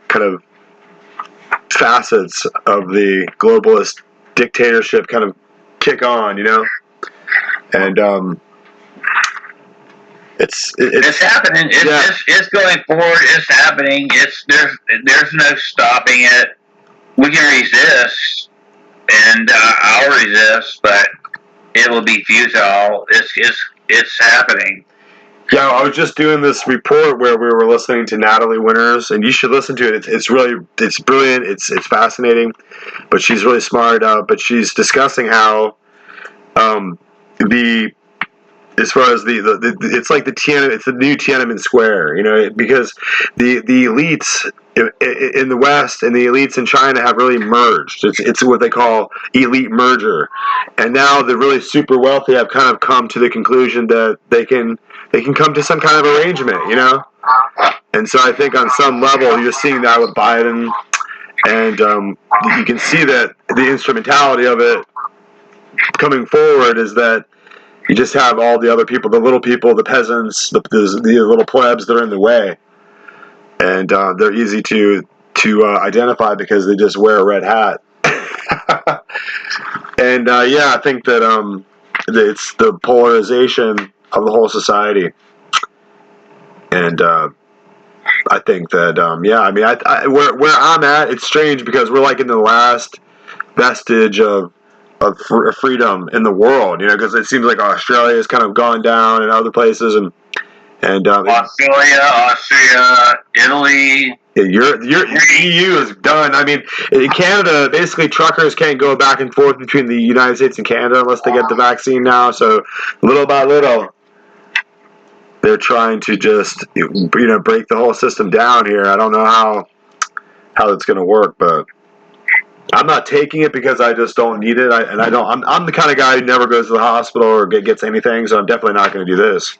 kind of facets of the globalist dictatorship kind of kick on, and it's happening. It's going forward. It's happening. There's no stopping it. We can resist, and I'll resist, but it will be futile. It's happening. Yeah, I was just doing this report where we were listening to Natalie Winters, and you should listen to it. It's brilliant. It's fascinating, but she's really smart. But she's discussing how as far as it's like it's the new Tiananmen Square, because the elites in the West and the elites in China have really merged. It's what they call elite merger, and now the really super wealthy have kind of come to the conclusion that they can come to some kind of arrangement, And so I think on some level you're seeing that with Biden, and you can see that the instrumentality of it coming forward is that you just have all the other people, the little people, the peasants, the little plebs that are in the way, and they're easy to identify because they just wear a red hat. And I think that it's the polarization of the whole society, and I think that where I'm at, it's strange because we're like in the last vestige of freedom in the world, because it seems like Australia has kind of gone down and other places, and Australia, Austria, Italy. Your EU is done. I mean, in Canada, basically truckers can't go back and forth between the United States and Canada unless they get the vaccine now. So little by little, they're trying to just break the whole system down here. I don't know how it's going to work, but I'm not taking it because I just don't need it. I'm the kind of guy who never goes to the hospital or gets anything, so I'm definitely not going to do this.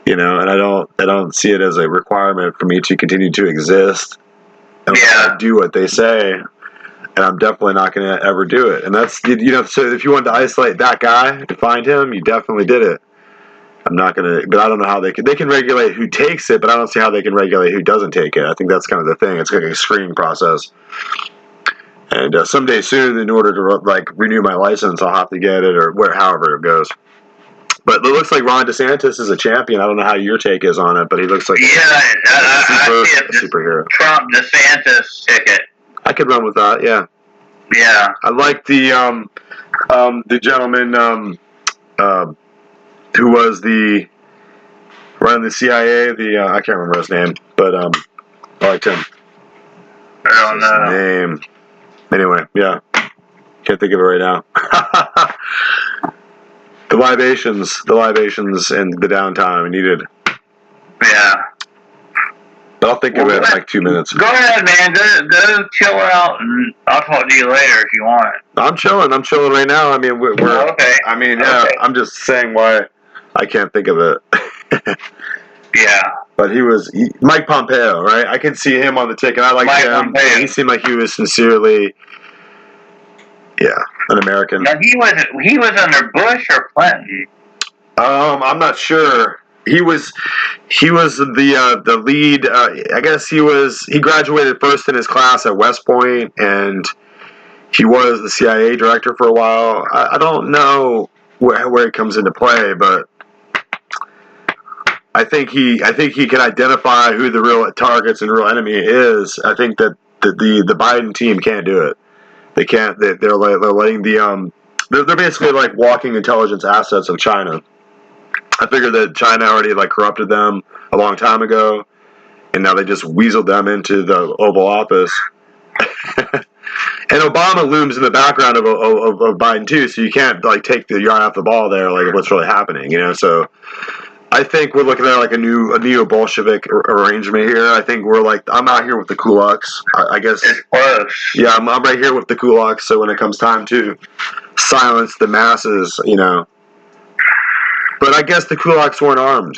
And I don't see it as a requirement for me to continue to exist and do what they say. And I'm definitely not going to ever do it. And that's, so if you wanted to isolate that guy and find him, you definitely did it. I'm not going to, but I don't know how they can regulate who takes it, but I don't see how they can regulate who doesn't take it. I think that's kind of the thing. It's like a screening process. And someday soon, in order to renew my license, I'll have to get it, or however it goes. But it looks like Ron DeSantis is a champion. I don't know how your take is on it, but he looks like I see superhero. Trump DeSantis ticket. I could run with that. Yeah. Yeah. I like the gentleman who was running the CIA. I can't remember his name, but I liked him. I don't know. His name. Anyway, yeah. Can't think of it right now. The libations and the downtime needed. Yeah. But I'll think of it in like 2 minutes. Go ahead, man. Go chill out, and I'll talk to you later if you want. I'm chilling right now. I mean, we're okay. I mean, yeah. Okay. I'm just saying why I can't think of it. Yeah. But Mike Pompeo, right? I can see him on the ticket. I like him. Pompeo. He seemed like he was sincerely, an American. Now he was under Bush or Clinton. I'm not sure. He was the lead. I guess he graduated first in his class at West Point, and he was the CIA director for a while. I don't know where he comes into play, but I think he can identify who the real targets and real enemy is. I think that the Biden team can't do it. They can't. They're letting they're basically like walking intelligence assets of China. I figured that China already corrupted them a long time ago, and now they just weaseled them into the Oval Office. And Obama looms in the background of Biden too, so you can't take your eye off the ball there, what's really happening, So I think we're looking at a neo-Bolshevik arrangement here. I think we're I'm out here with the kulaks. I guess it's close. Yeah, I'm right here with the kulaks. So when it comes time to silence the masses, But I guess the kulaks weren't armed.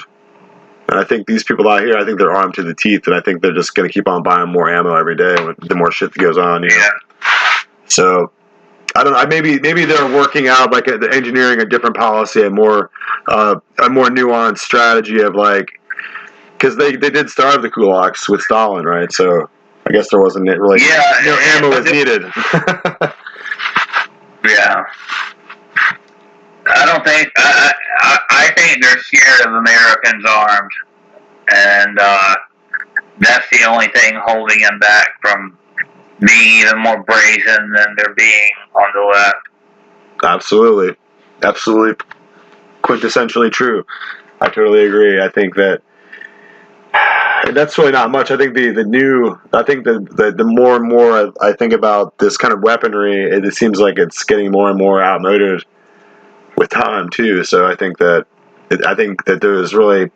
And I think these people out here, I think they're armed to the teeth, and I think they're just going to keep on buying more ammo every day the more shit that goes on. Yeah. So I don't know. Maybe they're working out engineering a different policy, a more nuanced strategy of because they did starve the kulaks with Stalin, right? So I guess there wasn't really no ammo was needed. Yeah. I don't think. I think they're scared of Americans armed, and that's the only thing holding them back from being even more brazen than they're being on the left. Absolutely, quintessentially true. I totally agree. I think that's really not much. I think the more and more I think about this kind of weaponry, it seems like it's getting more and more outmoded with time too. So I think that there's really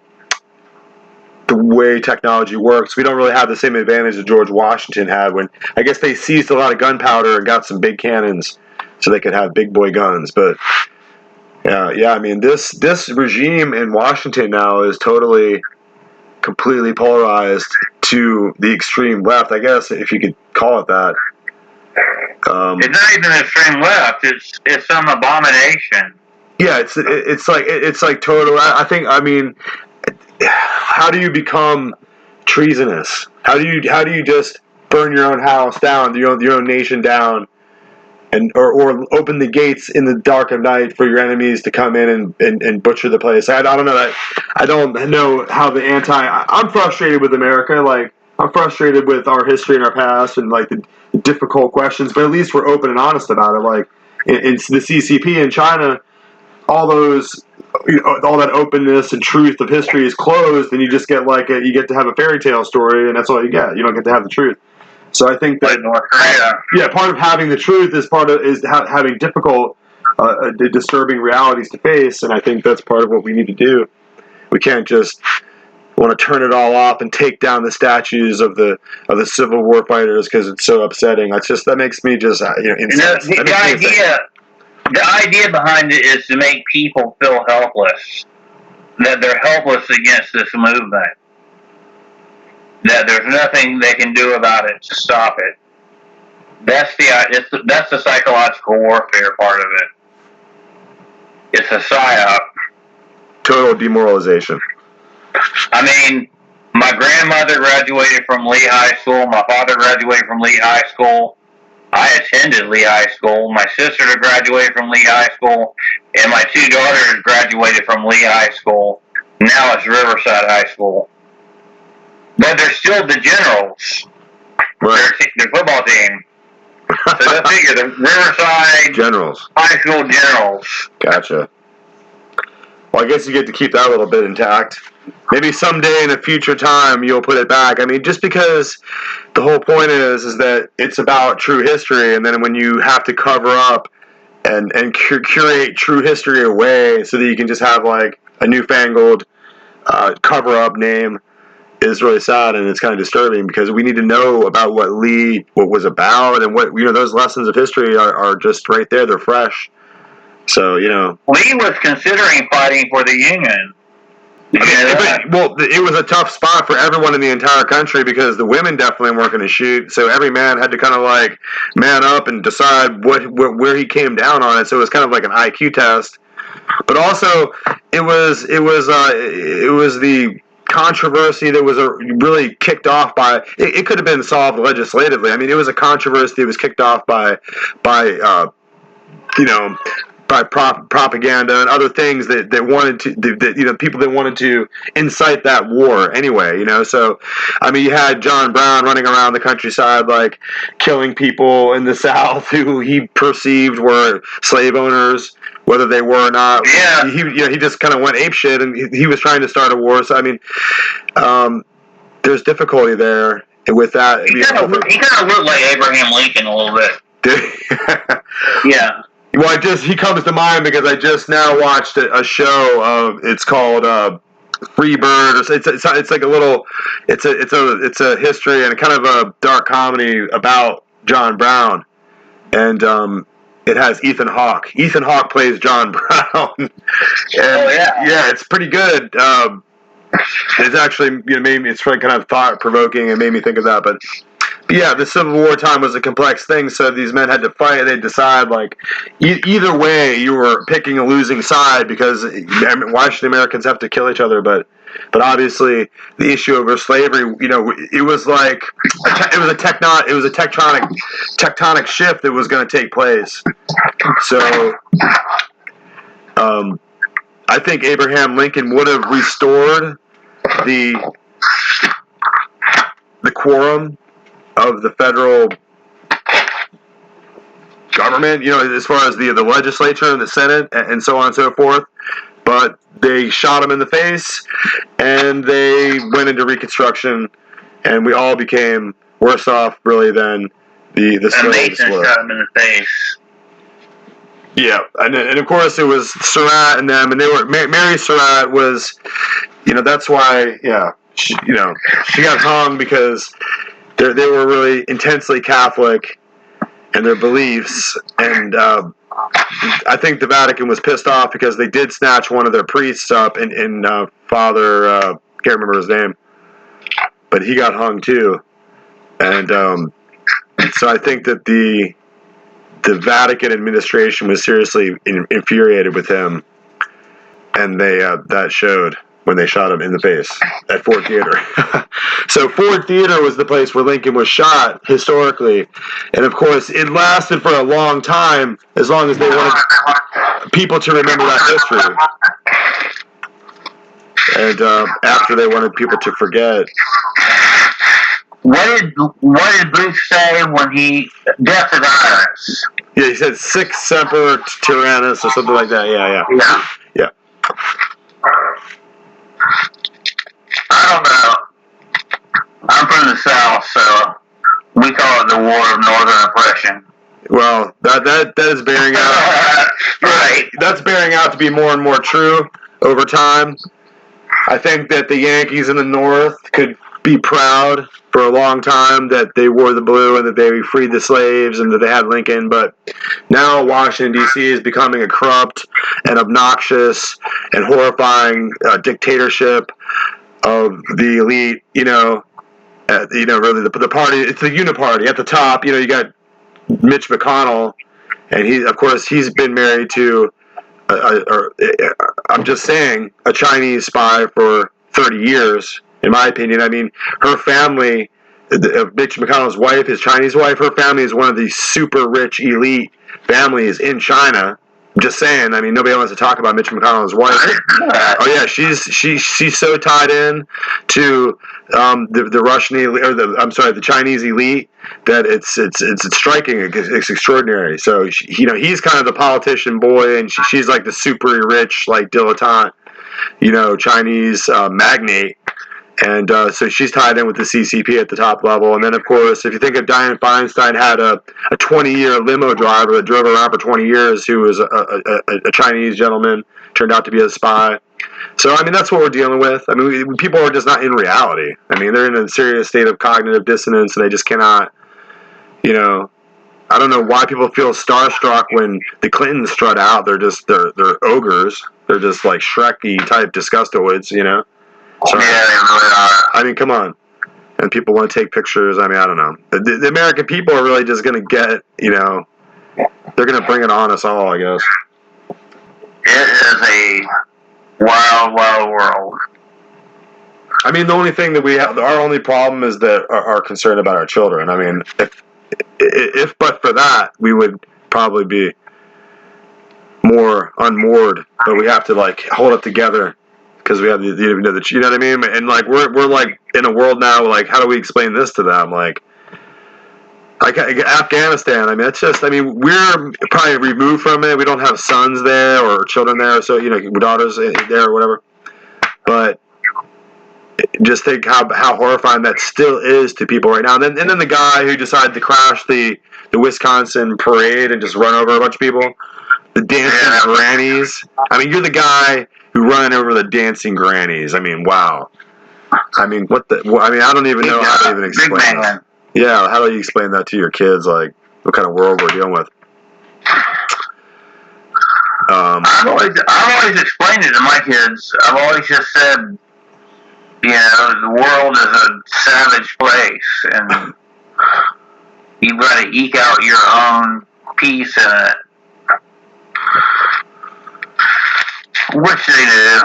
the way technology works. We don't really have the same advantage that George Washington had when I guess they seized a lot of gunpowder and got some big cannons so they could have big boy guns. But I mean this regime in Washington now is completely polarized to the extreme left, I guess, if you could call it that. It's not even extreme left. It's some abomination. Yeah, it's like total. I mean, how do you become treasonous? How do you just burn your own house down, your own nation down, or open the gates in the dark of night for your enemies to come in and butcher the place? I don't know that. I don't know how I'm frustrated with America. I'm frustrated with our history and our past and the difficult questions. But at least we're open and honest about it. In the CCP in China, all that openness and truth of history is closed, and you just get you get to have a fairy tale story, and that's all you get. You don't get to have the truth. So I think that part of having the truth is having difficult, disturbing realities to face, and I think that's part of what we need to do. We can't just want to turn it all off and take down the statues of the Civil War fighters because it's so upsetting. That makes me just incensed. The idea behind it is to make people feel helpless, that they're helpless against this movement, that there's nothing they can do about it to stop it. That's the psychological warfare part of it. It's a psyop. Total demoralization. I mean, my grandmother graduated from Lee High School. My father graduated from Lee High School. I attended Lee High School. My sister graduated from Lee High School, and my two daughters graduated from Lee High School. Now it's Riverside High School. But they're still the Generals. Right. Their football team. So go figure, the Riverside Generals. High School Generals. Gotcha. Well, I guess you get to keep that a little bit intact. Maybe someday in a future time you'll put it back. I mean, just because the whole point is that it's about true history, and then when you have to cover up and curate true history away so that you can just have like a newfangled cover up name is really sad, and it's kind of disturbing because we need to know about what was about, and what, those lessons of history are just right there. They're fresh. So, Lee was considering fighting for the Union. It was a tough spot for everyone in the entire country because the women definitely weren't going to shoot. So every man had to kind of like man up and decide where he came down on it. So it was kind of like an IQ test. But also, it was the controversy that was really kicked off by. It could have been solved legislatively. I mean, it was a controversy that was kicked off by propaganda and other things that wanted to, people that wanted to incite that war anyway, So, I mean, you had John Brown running around the countryside, like, killing people in the South who he perceived were slave owners, whether they were or not. Yeah. He just kind of went apeshit, and he was trying to start a war. So, I mean, there's difficulty there with that. He kind of looked like Abraham Lincoln a little bit. Yeah. Well, he comes to mind because I just now watched a show. It's called Free Bird. It's like a little. It's a history and kind of a dark comedy about John Brown, and it has Ethan Hawke. Ethan Hawke plays John Brown. And, yeah, it's pretty good. It's actually it's really kind of thought provoking and made me think of that, but. Yeah, the Civil War time was a complex thing, so these men had to fight. They'd decide, like, either way, you were picking a losing side because why should the Americans have to kill each other? But obviously, the issue over slavery, it was like it was a tectonic shift that was going to take place. So, I think Abraham Lincoln would have restored the quorum of the federal government, as far as the legislature and the Senate and so on and so forth. But they shot him in the face, and they went into Reconstruction, and we all became worse off, really, than the slaves were. Shot him in the face. Yeah, and of course it was Surratt and them, and they were Mary Surratt was, that's why, she got hung because. They were really intensely Catholic in their beliefs, and I think the Vatican was pissed off because they did snatch one of their priests up in Father, can't remember his name, but he got hung too, and so I think that the Vatican administration was seriously infuriated with him, and that showed when they shot him in the face at Ford Theater. So Ford Theater was the place where Lincoln was shot historically. And of course, it lasted for a long time, as long as they wanted people to remember that history. And after they wanted people to forget. What did Booth say when he death of Tyrannus? Yeah, he said Sic Semper Tyrannis or something like that. Yeah. I don't know. I'm from the South, so we call it the War of Northern Oppression. Well, that is bearing out. Right. That's bearing out to be more and more true over time. I think that the Yankees in the North could be proud for a long time that they wore the blue and that they freed the slaves and that they had Lincoln, but now Washington, D.C. is becoming a corrupt and obnoxious and horrifying dictatorship of the elite, really the party. It's the uniparty at the top. You got Mitch McConnell, and he's been married to, I'm just saying, a Chinese spy for 30 years, in my opinion. I mean, her family Mitch McConnell's wife, his Chinese wife, her family is one of the super rich elite families in China. I'm just saying. I mean, nobody wants to talk about Mitch McConnell's wife. Oh yeah, she's so tied in to the Russian elite, or the Chinese elite, that it's striking. It's extraordinary. So he's kind of the politician boy, and she's like the super rich, like dilettante, Chinese magnate. And so she's tied in with the CCP at the top level. And then, of course, if you think of Dianne Feinstein, had a 20-year limo driver that drove around for 20 years who was a Chinese gentleman, turned out to be a spy. So, I mean, that's what we're dealing with. I mean, people are just not in reality. I mean, they're in a serious state of cognitive dissonance, and they just cannot, I don't know why people feel starstruck when the Clintons strut out. They're ogres. They're just like Shrek-y type disgustoids, So, yeah, they really are. I mean, come on. And people want to take pictures. I mean, I don't know. The American people are really just going to get, they're going to bring it on us all, I guess. It is a wild, wild world. I mean, the only thing that we have, our only problem is that our concern about our children. I mean, if but for that, we would probably be more unmoored. But we have to, hold it together. Because we have the you know what I mean, and we're like in a world now. Like, how do we explain this to them? Like Afghanistan. I mean, it's just. I mean, we're probably removed from it. We don't have sons there or children there, so daughters there or whatever. But just think how horrifying that still is to people right now. And then the guy who decided to crash the Wisconsin parade and just run over a bunch of people, the dancing grannies. I mean, you're the guy who run over the dancing grannies. I mean, wow. I mean, I don't even know how to even explain that. Yeah, how do you explain that to your kids? Like, what kind of world we're dealing with? I've always explained it to my kids. I've always just said, the world is a savage place, and you've got to eke out your own peace in it. Which they do.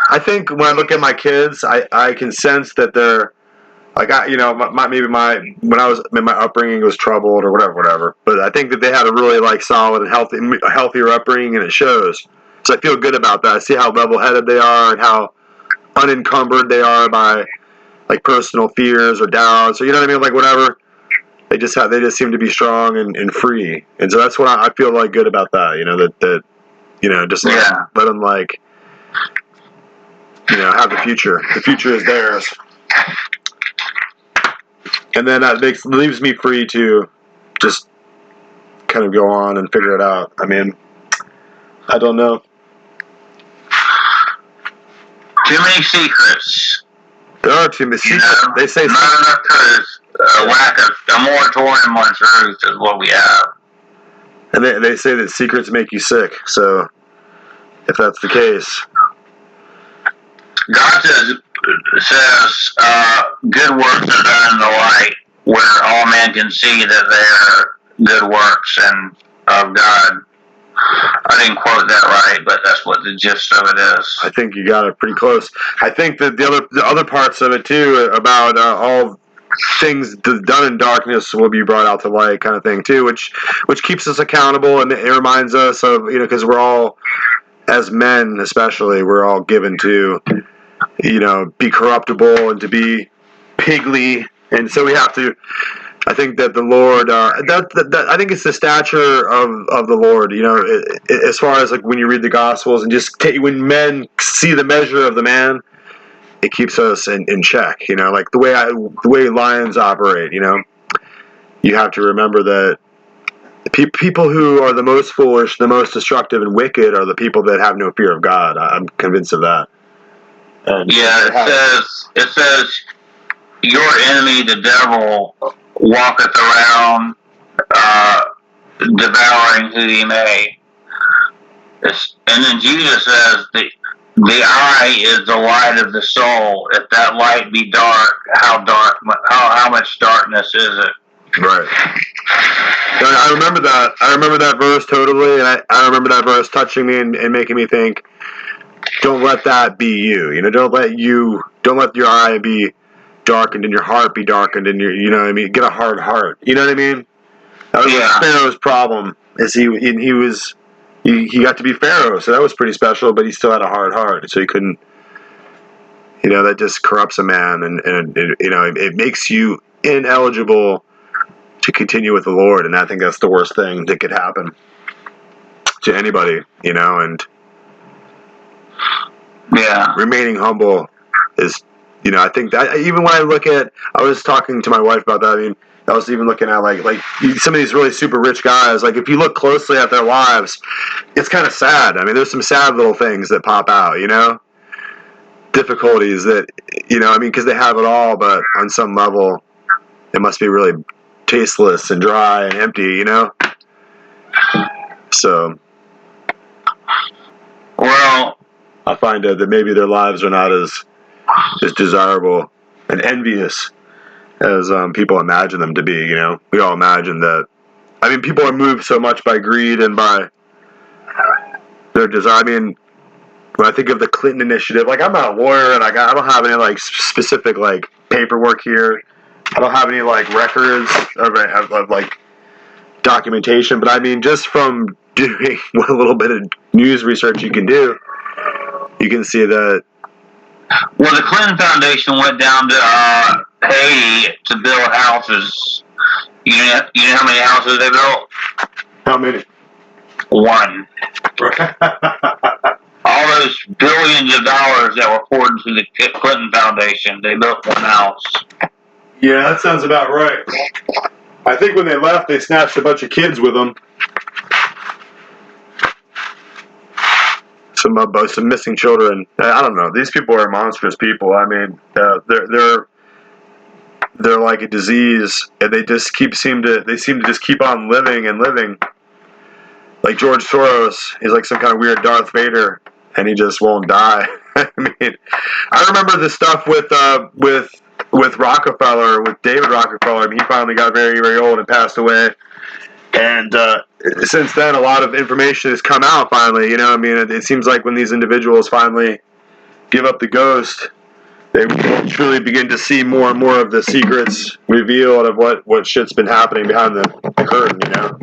I think when I look at my kids, I can sense that they're like, my upbringing was troubled or whatever. But I think that they had a really solid and healthier upbringing, and it shows. So I feel good about that. I see how level-headed they are and how unencumbered they are by personal fears or doubts or whatever. They just seem to be strong and free, and so that's what I feel good about that. Just let them have the future. The future is theirs. And then that leaves me free to just kind of go on and figure it out. I mean, I don't know. Too many secrets. There are too many secrets. They say not enough truth. A moratorium on truth is what we have. And they say that secrets make you sick. So, if that's the case, God says good works are done in the light, where all men can see that they are good works and of God. I didn't quote that right, but that's what the gist of it is. I think you got it pretty close. I think that the other parts of it too, about all things done in darkness will be brought out to light, kind of thing too, which keeps us accountable, and it reminds us of because we're all, as men especially, we're all given to be corruptible and to be pigly, and so we have to. I think that the Lord, I think it's the stature of the Lord, as far as when you read the Gospels and just when men see the measure of the man, it keeps us in check, the way lions operate, you have to remember that the people who are the most foolish, the most destructive and wicked are the people that have no fear of God. I'm convinced of that. And it says, your enemy, the devil, walketh around, devouring who he may. And then Jesus says, the eye is the light of the soul. If that light be dark, how much darkness is it? Right. I remember that. I remember that verse totally, and I remember that verse touching me and making me think, don't let that be you. Don't let your eye be darkened and your heart be darkened and you know what I mean, get a hard heart. You know what I mean? That was Pharaoh's problem. Is he got to be Pharaoh, so that was pretty special, but he still had a hard heart, so he couldn't. You know, that just corrupts a man, and you know, it makes you ineligible to continue with the Lord, and I think that's the worst thing that could happen to anybody. You know, and remaining humble is, you know, I think that even when I was talking to my wife about that. I mean, I was even looking at like some of these really super rich guys. Like if you look closely at their lives, it's kind of sad. I mean, there's some sad little things that pop out. You know, difficulties that, you know, I mean, because they have it all, but on some level, it must be really tasteless and dry and empty. You know, so well, I find that maybe their lives are not as desirable and envious as people imagine them to be. You know, we all imagine that. I mean, people are moved so much by greed and by their desire. I mean, when I think of the Clinton initiative, like I'm not a lawyer and I don't have any like specific like paperwork here. I don't have any like records of like documentation, but I mean, just from doing what a little bit of news research you can do, you can see that. Well, the Clinton Foundation went down to Haiti to build houses. You know how many houses they built? How many? One. All those billions of dollars that were poured into the Clinton Foundation, they built one house. Yeah, that sounds about right. I think when they left, they snatched a bunch of kids with them. Some missing children. I don't know. These people are monstrous people. I mean, they're like a disease, and they just seem to just keep on living and living. Like George Soros, he's like some kind of weird Darth Vader, and he just won't die. I mean, I remember the stuff with Rockefeller, with David Rockefeller. I mean, he finally got very, very old and passed away. And since then, a lot of information has come out finally. You know, I mean, it seems like when these individuals finally give up the ghost, they truly begin to see more and more of the secrets revealed of what shit's been happening behind the curtain, you know?